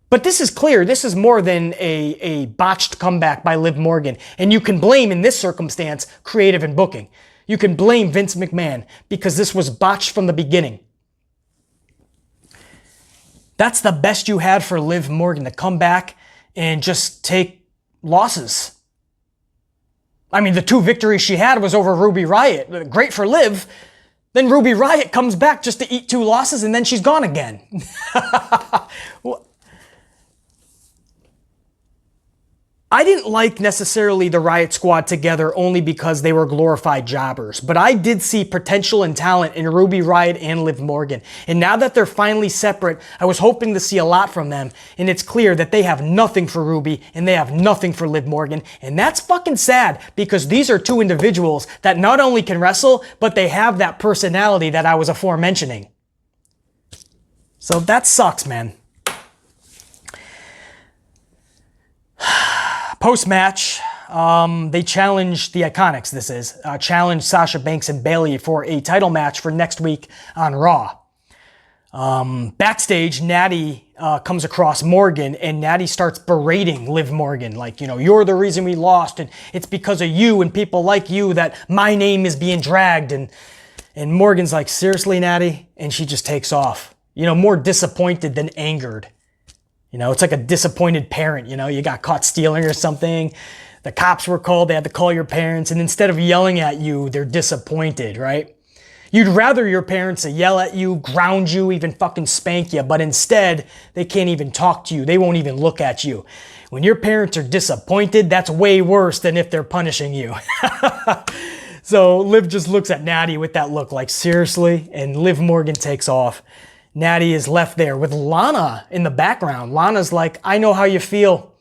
But this is clear. This is more than a botched comeback by Liv Morgan. And you can blame, in this circumstance, creative and booking. You can blame Vince McMahon because this was botched from the beginning. That's the best you had for Liv Morgan, to come back and just take losses. I mean, the 2 victories she had was over Ruby Riott. Great for Liv. Then Ruby Riott comes back just to eat 2 losses, and then she's gone again. I didn't like necessarily the Riott Squad together only because they were glorified jobbers, but I did see potential and talent in Ruby Riott and Liv Morgan. And now that they're finally separate, I was hoping to see a lot from them, and it's clear that they have nothing for Ruby and they have nothing for Liv Morgan, and that's fucking sad because these are 2 individuals that not only can wrestle, but they have that personality that I was aforementioning. So that sucks, man. Post-match, they challenged the Iconics, challenged Sasha Banks and Bayley for a title match for next week on Raw. Backstage, Natty comes across Morgan, and Natty starts berating Liv Morgan, like, you're the reason we lost, and it's because of you and people like you that my name is being dragged. And Morgan's like, seriously, Natty? And she just takes off, more disappointed than angered. It's like a disappointed parent, you got caught stealing or something. The cops were called, they had to call your parents, and instead of yelling at you, they're disappointed, right? You'd rather your parents yell at you, ground you, even fucking spank you, but instead, they can't even talk to you. They won't even look at you. When your parents are disappointed, that's way worse than if they're punishing you. So Liv just looks at Natty with that look like, seriously? And Liv Morgan takes off. Natty is left there with Lana in the background. Lana's like, I know how you feel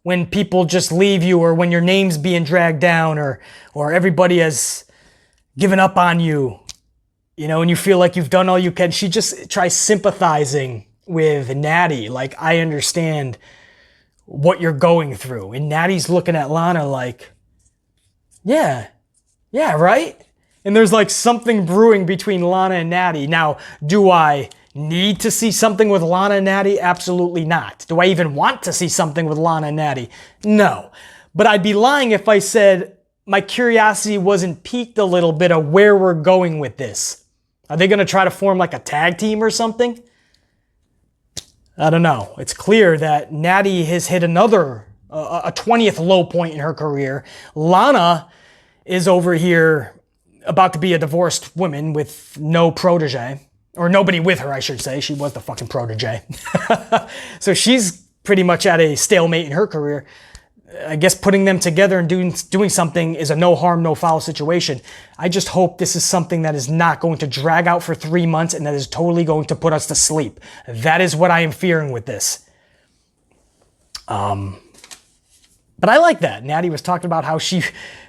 when people just leave you, or when your name's being dragged down, or everybody has given up on you, and you feel like you've done all you can. She just tries sympathizing with Natty, like, I understand what you're going through. And Natty's looking at Lana like, yeah, right? And there's like something brewing between Lana and Natty. Now, do I need to see something with Lana and Natty? Absolutely not. Do I even want to see something with Lana and Natty? No. But I'd be lying if I said my curiosity wasn't piqued a little bit of where we're going with this. Are they going to try to form like a tag team or something? I don't know. It's clear that Natty has hit another, a 20th low point in her career. Lana is over here about to be a divorced woman with no protege. Or nobody with her, I should say. She was the fucking protege. So she's pretty much at a stalemate in her career. I guess putting them together and doing something is a no harm, no foul situation. I just hope this is something that is not going to drag out for 3 months and that is totally going to put us to sleep. That is what I am fearing with this. But I like that. Natty was talking about how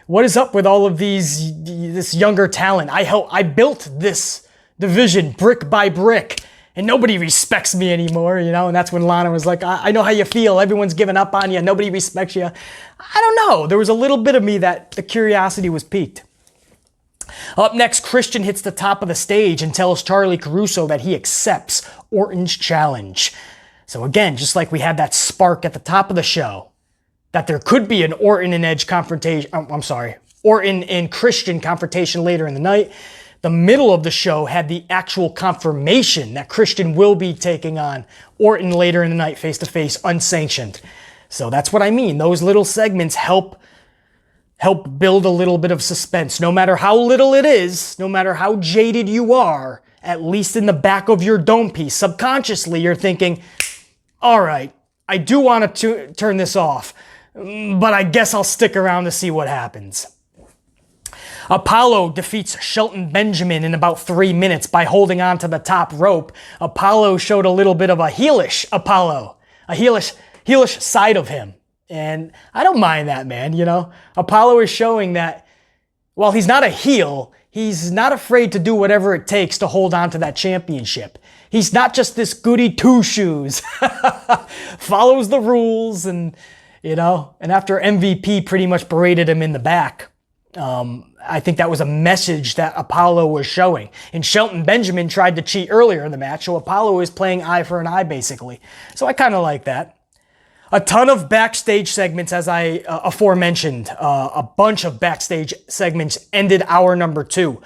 what is up with all of this younger talent? I built this division brick by brick, and nobody respects me anymore, and that's when Lana was like, I know how you feel, everyone's giving up on you, nobody respects you. I don't know, there was a little bit of me that the curiosity was piqued. Up next, Christian hits the top of the stage and tells Charlie Caruso that he accepts Orton's challenge. So again, just like we had that spark at the top of the show, that there could be an Orton and Edge confrontation, Orton and Christian confrontation later in the night, The middle of the show had the actual confirmation that Christian will be taking on Orton later in the night face-to-face unsanctioned. So that's what I mean. Those little segments help build a little bit of suspense. No matter how little it is, no matter how jaded you are, at least in the back of your dome piece, subconsciously you're thinking, all right, I do want to turn this off, but I guess I'll stick around to see what happens. Apollo defeats Shelton Benjamin in about 3 minutes by holding on to the top rope. Apollo showed a little bit of a heelish Apollo, a heelish side of him. And I don't mind that, man, you know. Apollo is showing that while he's not a heel, he's not afraid to do whatever it takes to hold on to that championship. He's not just this goody two-shoes. Follows the rules and, you know, and after MVP pretty much berated him in the back, I think that was a message that Apollo was showing. And Shelton Benjamin tried to cheat earlier in the match, so Apollo is playing eye for an eye, basically. So I kind of like that. A ton of backstage segments, as I aforementioned. A bunch of backstage segments ended hour number 2.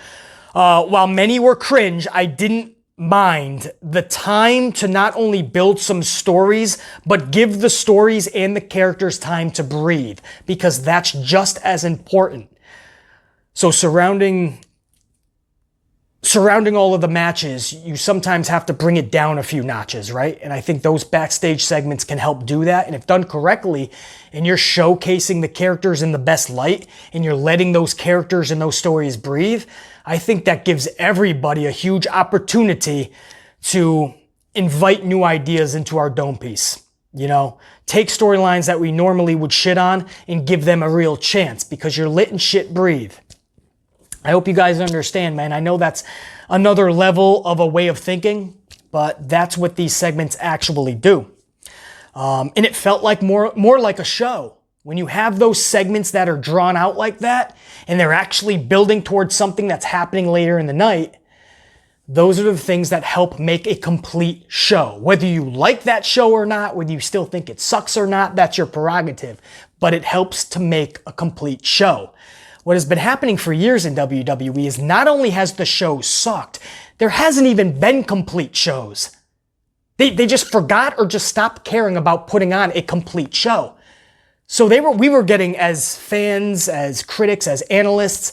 While many were cringe, I didn't mind the time to not only build some stories, but give the stories and the characters time to breathe, because that's just as important. So surrounding all of the matches, you sometimes have to bring it down a few notches, right? And I think those backstage segments can help do that. And if done correctly, and you're showcasing the characters in the best light, and you're letting those characters and those stories breathe, I think that gives everybody a huge opportunity to invite new ideas into our dome piece. You know, take storylines that we normally would shit on and give them a real chance, because you're letting shit breathe. I hope you guys understand, man. I know that's another level of a way of thinking, but that's what these segments actually do. And it felt like more like a show. When you have those segments that are drawn out like that, and they're actually building towards something that's happening later in the night, those are the things that help make a complete show. Whether you like that show or not, whether you still think it sucks or not, that's your prerogative. But it helps to make a complete show. What has been happening for years in WWE is not only has the show sucked, there hasn't even been complete shows. They just forgot or just stopped caring about putting on a complete show. So we were getting, as fans, as critics, as analysts,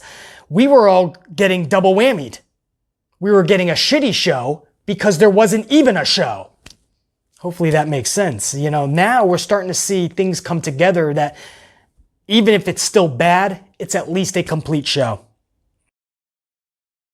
we were all getting double whammied. We were getting a shitty show because there wasn't even a show. Hopefully that makes sense. You know, now we're starting to see things come together that even if it's still bad, it's at least a complete show.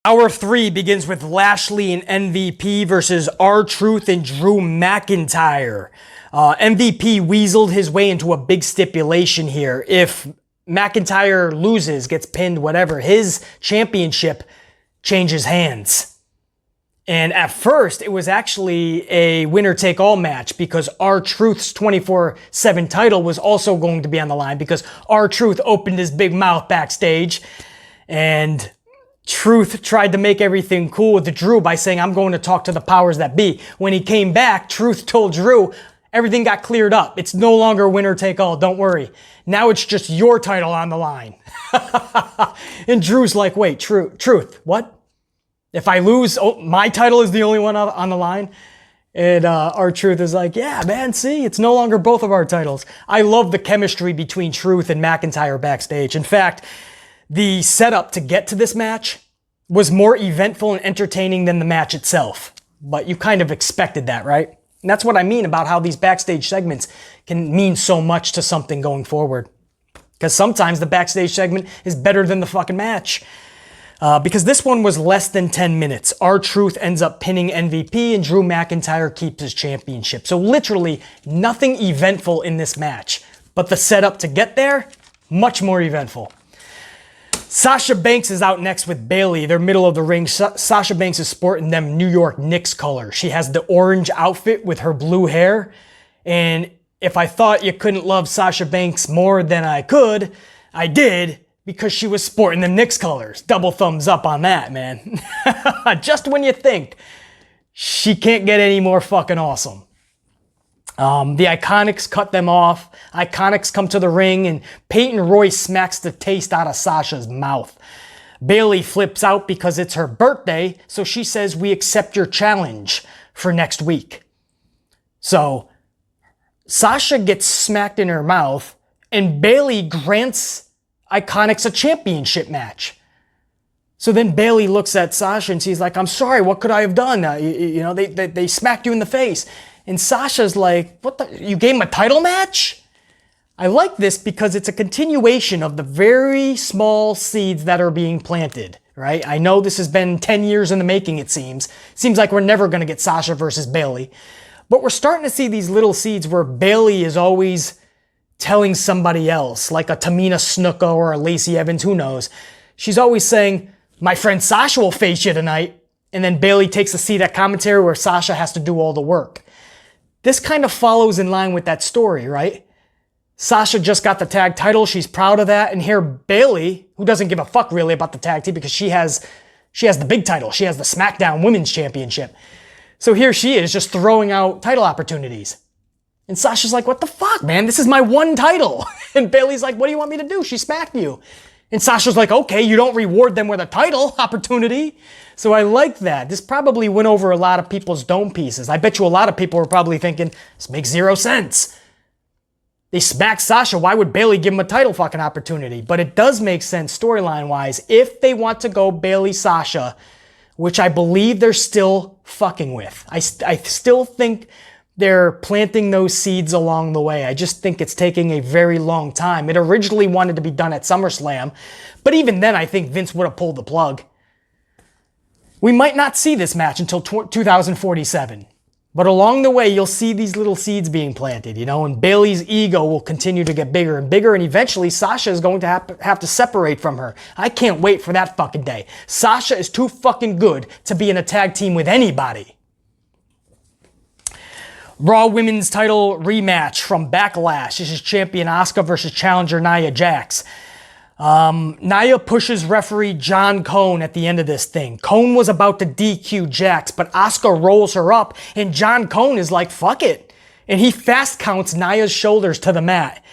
Hour 3 begins with Lashley and MVP versus R-Truth and Drew McIntyre. MVP weaseled his way into a big stipulation here. If McIntyre loses, gets pinned, whatever, his championship changes hands. And at first, it was actually a winner-take-all match because R-Truth's 24/7 title was also going to be on the line because R-Truth opened his big mouth backstage and Truth tried to make everything cool with Drew by saying, I'm going to talk to the powers that be. When he came back, Truth told Drew, everything got cleared up. It's no longer winner-take-all, don't worry. Now it's just your title on the line. And Drew's like, wait, Truth, what? If I lose, my title is the only one on the line? And R-Truth is like, yeah, man, see, it's no longer both of our titles. I love the chemistry between Truth and McIntyre backstage. In fact, the setup to get to this match was more eventful and entertaining than the match itself. But you kind of expected that, right? And that's what I mean about how these backstage segments can mean so much to something going forward. Because sometimes the backstage segment is better than the fucking match. Because this one was less than 10 minutes. R-Truth ends up pinning MVP and Drew McIntyre keeps his championship. So literally nothing eventful in this match. But the setup to get there, much more eventful. Sasha Banks is out next with Bayley. They're middle of the ring. Sasha Banks is sporting them New York Knicks color. She has the orange outfit with her blue hair. And if I thought you couldn't love Sasha Banks more than I could, I did. Because she was sporting the Knicks colors. Double thumbs up on that, man. Just when you think she can't get any more fucking awesome. The Iconics cut them off. Iconics come to the ring and Peyton Royce smacks the taste out of Sasha's mouth. Bayley flips out because it's her birthday, so she says, we accept your challenge for next week. So Sasha gets smacked in her mouth, and Bayley grants Iconics a championship match. So then Bayley looks at Sasha and she's like, I'm sorry, what could I have done? They smacked you in the face. And Sasha's like, you gave him a title match? I like this because it's a continuation of the very small seeds that are being planted, right? I know this has been 10 years in the making, it seems. Seems like we're never going to get Sasha versus Bayley. But we're starting to see these little seeds where Bayley is always telling somebody else, like a Tamina Snuka or a Lacey Evans, who knows. She's always saying, my friend Sasha will face you tonight. And then Bayley takes a seat at commentary where Sasha has to do all the work. This kind of follows in line with that story, right? Sasha just got the tag title. She's proud of that. And here Bayley, who doesn't give a fuck really about the tag team because she has the big title. She has the Smackdown Women's Championship. So here she is just throwing out title opportunities. And Sasha's like, what the fuck, man? This is my one title. And Bayley's like, what do you want me to do? She smacked you. And Sasha's like, okay, you don't reward them with a title opportunity. So I like that. This probably went over a lot of people's dome pieces. I bet you a lot of people were probably thinking, this makes zero sense. They smacked Sasha. Why would Bayley give him a title fucking opportunity? But it does make sense storyline-wise if they want to go Bayley-Sasha, which I believe they're still fucking with. I still think they're planting those seeds along the way. I just think it's taking a very long time. It originally wanted to be done at SummerSlam, but even then I think Vince would have pulled the plug. We might not see this match until 2047. But along the way, you'll see these little seeds being planted, and Bayley's ego will continue to get bigger and bigger, and eventually Sasha is going to have to separate from her. I can't wait for that fucking day. Sasha is too fucking good to be in a tag team with anybody. Raw Women's title rematch from Backlash. This is champion Asuka versus challenger Nia Jax. Nia pushes referee John Cone at the end of this thing. Cone was about to DQ Jax, but Asuka rolls her up, and John Cone is like, fuck it. And he fast counts Nia's shoulders to the mat.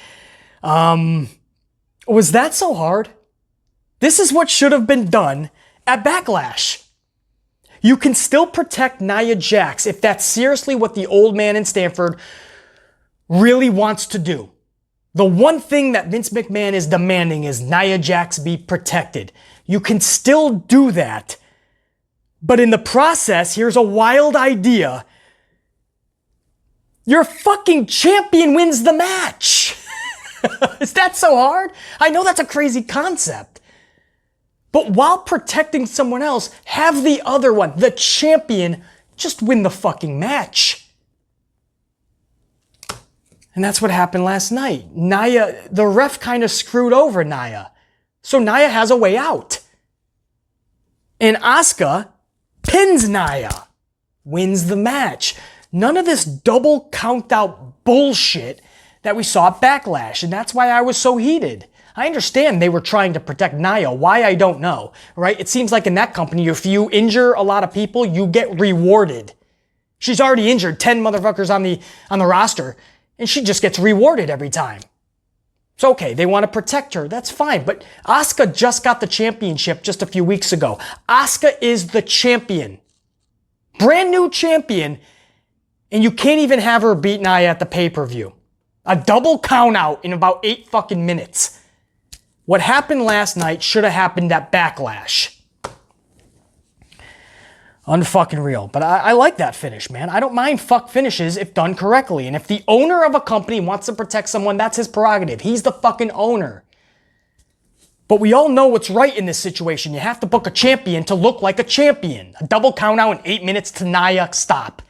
Was that so hard? This is what should have been done at Backlash. You can still protect Nia Jax if that's seriously what the old man in Stamford really wants to do. The one thing that Vince McMahon is demanding is Nia Jax be protected. You can still do that. But in the process, here's a wild idea. Your fucking champion wins the match. Is that so hard? I know that's a crazy concept. But while protecting someone else, have the other one, the champion, just win the fucking match. And that's what happened last night. Nia, the ref kind of screwed over Nia. So Nia has a way out. And Asuka pins Nia. Wins the match. None of this double count out bullshit that we saw at Backlash. And that's why I was so heated. I understand they were trying to protect Nia. Why, I don't know. Right? It seems like in that company, if you injure a lot of people, you get rewarded. She's already injured 10 motherfuckers on the roster. And she just gets rewarded every time. It's okay, they want to protect her, that's fine. But Asuka just got the championship just a few weeks ago. Asuka is the champion. Brand new champion. And you can't even have her beat Nia at the pay-per-view. A double count out in about 8 fucking minutes. What happened last night should have happened at Backlash. Unfucking real. But I like that finish, man. I don't mind fuck finishes if done correctly. And if the owner of a company wants to protect someone, that's his prerogative. He's the fucking owner. But we all know what's right in this situation. You have to book a champion to look like a champion. A double count out in 8 minutes to Nia, stop.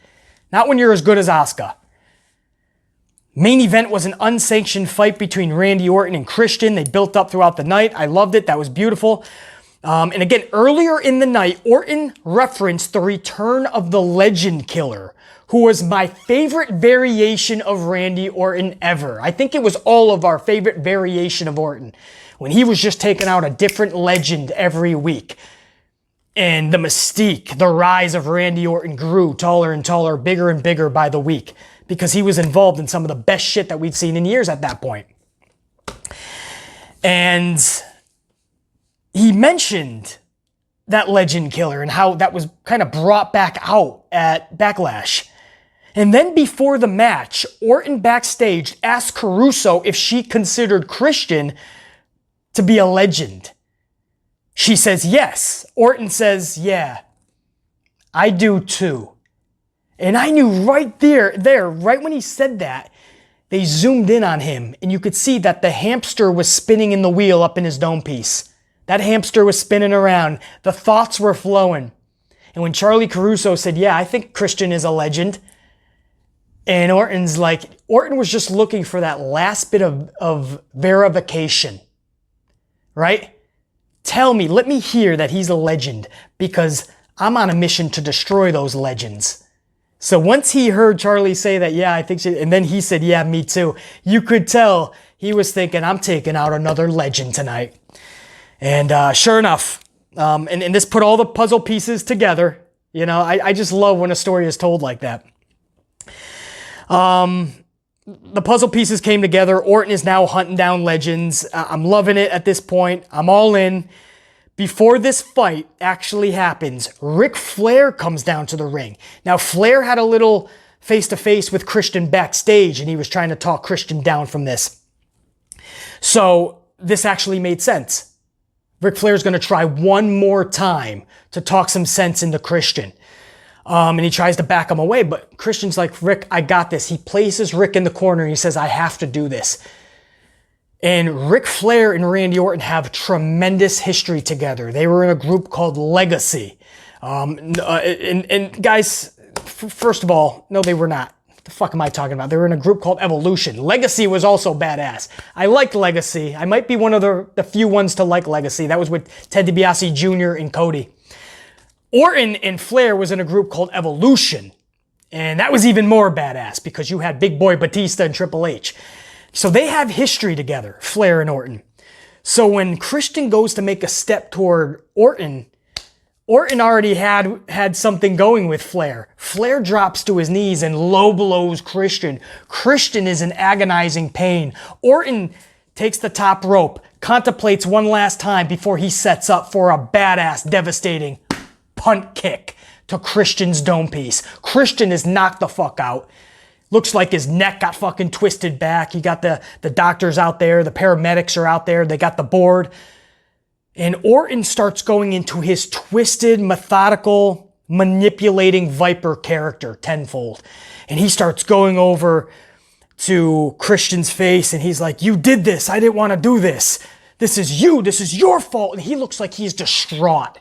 Not when you're as good as Asuka. Main event was an unsanctioned fight between Randy Orton and Christian. They built up throughout the night. I loved it. That was beautiful. And again, earlier in the night, Orton referenced the return of the Legend Killer, who was my favorite variation of Randy Orton ever. I think it was all of our favorite variation of Orton, when he was just taking out a different legend every week. And the mystique, the rise of Randy Orton grew taller and taller, bigger and bigger by the week, because he was involved in some of the best shit that we've seen in years at that point. And he mentioned that legend killer and how that was kind of brought back out at Backlash. And then before the match, Orton backstage asked Caruso if she considered Christian to be a legend. She says yes. Orton says, yeah, I do too. And I knew right there, right when he said that, they zoomed in on him and you could see that the hamster was spinning in the wheel up in his dome piece. That hamster was spinning around. The thoughts were flowing. And when Charlie Caruso said, yeah, I think Christian is a legend, and Orton's like, Orton was just looking for that last bit of verification, right? Tell me, let me hear that he's a legend, because I'm on a mission to destroy those legends. So once he heard Charlie say that, yeah, I think she, and then he said, yeah, me too, you could tell he was thinking, I'm taking out another legend tonight. And sure enough, and this put all the puzzle pieces together. You know, I just love when a story is told like that. The puzzle pieces came together. Orton is now hunting down legends. I'm loving it at this point. I'm all in. Before this fight actually happens, Ric Flair comes down to the ring. Now, Flair had a little face-to-face with Christian backstage, and he was trying to talk Christian down from this. So this actually made sense. Ric Flair's going to try one more time to talk some sense into Christian. And he tries to back him away, but Christian's like, Rick, I got this. He places Rick in the corner and he says, I have to do this. And Ric Flair and Randy Orton have tremendous history together. They were in a group called Legacy. And guys, first of all, no, they were not. What the fuck am I talking about? They were in a group called Evolution. Legacy was also badass. I liked Legacy. I might be one of the few ones to like Legacy. That was with Ted DiBiase Jr. and Cody. Orton and Flair was in a group called Evolution. And that was even more badass because you had Big Boy Batista and Triple H. So they have history together, Flair and Orton. So when Christian goes to make a step toward Orton, Orton already had something going with Flair. Flair drops to his knees and low blows Christian. Christian is in agonizing pain. Orton takes the top rope, contemplates one last time before he sets up for a badass, devastating punt kick to Christian's dome piece. Christian is knocked the fuck out. Looks like his neck got fucking twisted back. You got the doctors out there. The paramedics are out there. They got the board. And Orton starts going into his twisted, methodical, manipulating Viper character tenfold. And he starts going over to Christian's face and he's like, you did this. I didn't want to do this. This is you. This is your fault. And he looks like he's distraught.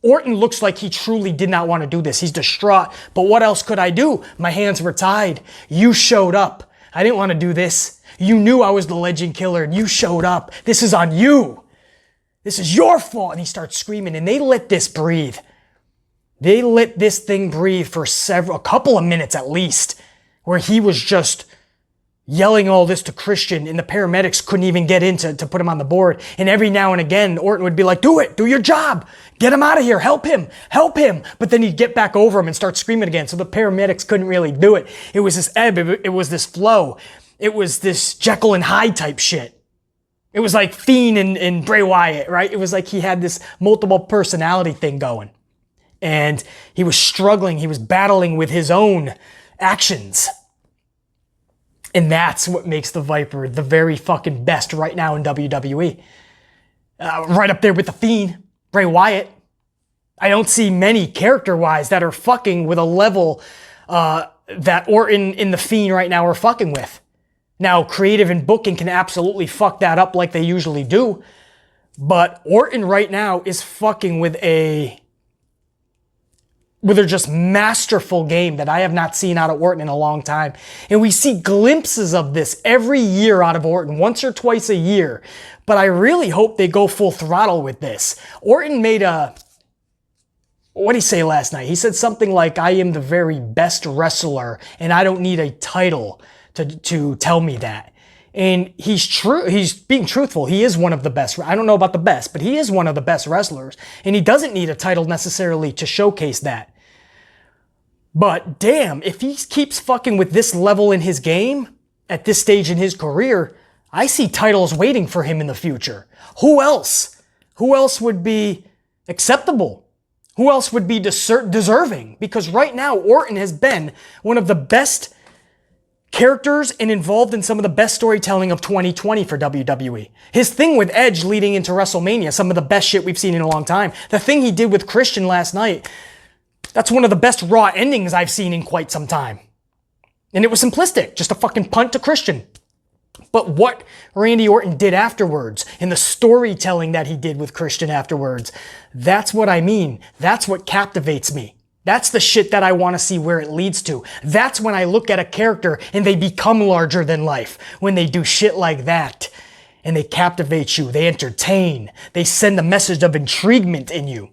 Orton looks like he truly did not want to do this. He's distraught. But what else could I do? My hands were tied. You showed up. I didn't want to do this. You knew I was the legend killer and you showed up. This is on you. This is your fault. And he starts screaming and they let this breathe. They let this thing breathe for a couple of minutes at least, where he was just yelling all this to Christian and the paramedics couldn't even get in to put him on the board. And every now and again, Orton would be like, do it, do your job, get him out of here, help him. But then he'd get back over him and start screaming again. So the paramedics couldn't really do it. It was this ebb, it was this flow. It was this Jekyll and Hyde type shit. It was like Fiend and Bray Wyatt, right? It was like he had this multiple personality thing going. And he was struggling, he was battling with his own actions. And that's what makes the Viper the very fucking best right now in WWE. Right up there with the Fiend, Bray Wyatt. I don't see many character-wise that are fucking with a level that Orton and the Fiend right now are fucking with. Now, creative and booking can absolutely fuck that up like they usually do. But Orton right now is fucking with a just masterful game that I have not seen out of Orton in a long time. And we see glimpses of this every year out of Orton, once or twice a year. But I really hope they go full throttle with this. Orton made what did he say last night? He said something like, I am the very best wrestler and I don't need a title to tell me that. And he's true. He's being truthful. He is one of the best. I don't know about the best, but he is one of the best wrestlers. And he doesn't need a title necessarily to showcase that. But damn, if he keeps fucking with this level in his game, at this stage in his career, I see titles waiting for him in the future. Who else Who else would be acceptable? Who else would be deserving? Because right now, Orton has been one of the best characters and involved in some of the best storytelling of 2020 for WWE. His thing with Edge leading into WrestleMania, some of the best shit we've seen in a long time. The thing he did with Christian last night, that's one of the best Raw endings I've seen in quite some time. And it was simplistic, just a fucking punt to Christian. But what Randy Orton did afterwards, and the storytelling that he did with Christian afterwards, that's what I mean. That's what captivates me. That's the shit that I want to see where it leads to. That's when I look at a character and they become larger than life. When they do shit like that and they captivate you, they entertain, they send a message of intriguement in you.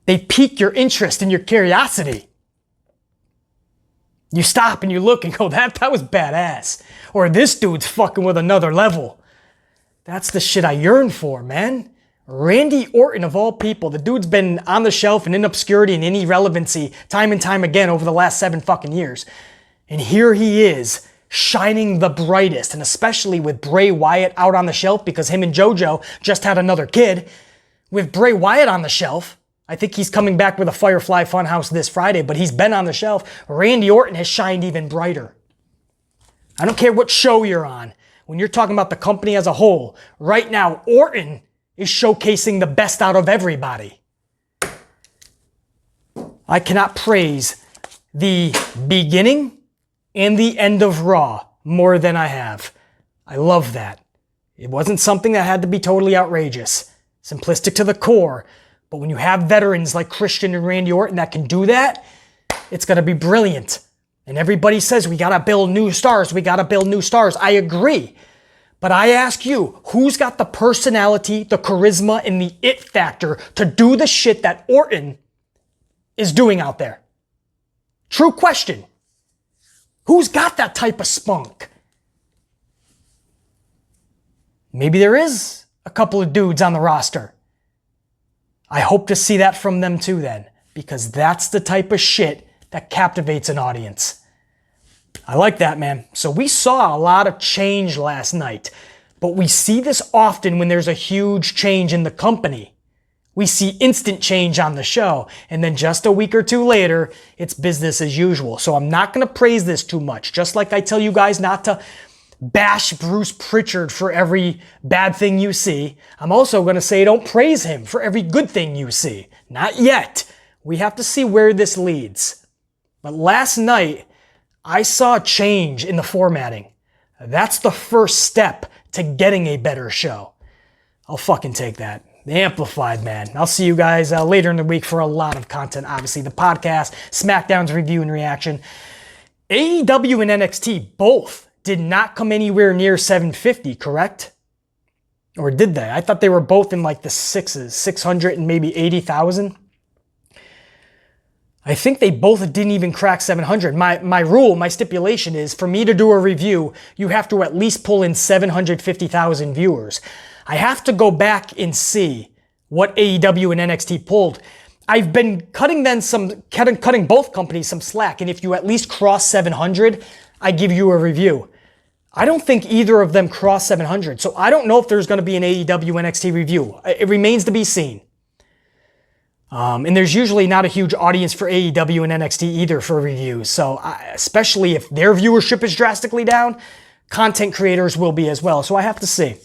They pique your interest and your curiosity. You stop and you look and go, that was badass. Or this dude's fucking with another level. That's the shit I yearn for, man. Randy Orton, of all people, the dude's been on the shelf and in obscurity and in irrelevancy time and time again over the last 7 fucking years. And here he is, shining the brightest, and especially with Bray Wyatt out on the shelf because him and JoJo just had another kid. With Bray Wyatt on the shelf, I think he's coming back with a Firefly Funhouse this Friday, but he's been on the shelf. Randy Orton has shined even brighter. I don't care what show you're on. When you're talking about the company as a whole, right now, Orton is showcasing the best out of everybody. I cannot praise the beginning and the end of Raw more than I have. I love that. It wasn't something that had to be totally outrageous, simplistic to the core. But when you have veterans like Christian and Randy Orton that can do that, it's going to be brilliant. And everybody says, we got to build new stars. We got to build new stars. I agree. But I ask you, who's got the personality, the charisma, and the it factor to do the shit that Orton is doing out there? True question. Who's got that type of spunk? Maybe there is a couple of dudes on the roster. I hope to see that from them too then, because that's the type of shit that captivates an audience. I like that, man. So we saw a lot of change last night, but we see this often when there's a huge change in the company. We see instant change on the show, and then just a week or two later, it's business as usual. So I'm not going to praise this too much, just like I tell you guys not to bash Bruce Prichard for every bad thing you see. I'm also going to say don't praise him for every good thing you see. Not yet. We have to see where this leads. But last night, I saw a change in the formatting. That's the first step to getting a better show. I'll fucking take that. The Amplified, man. I'll see you guys later in the week for a lot of content. Obviously, the podcast, Smackdown's review and reaction. AEW and NXT both did not come anywhere near 750, correct? Or did they? I thought they were both in like the sixes, 600 and maybe 80,000. I think they both didn't even crack 700. My rule, my stipulation is for me to do a review, you have to at least pull in 750,000 viewers. I have to go back and see what AEW and NXT pulled. I've been cutting both companies some slack, and if you at least cross 700, I give you a review. I don't think either of them crossed 700, so I don't know if there's going to be an AEW NXT review. It remains to be seen. And there's usually not a huge audience for AEW and NXT either for reviews, so especially if their viewership is drastically down, content creators will be as well, so I have to see.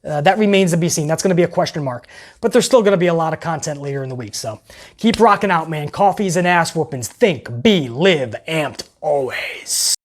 That remains to be seen. That's going to be a question mark. But there's still going to be a lot of content later in the week, so keep rocking out, man. Coffees and ass whoopings. Think, be, live, amped, always.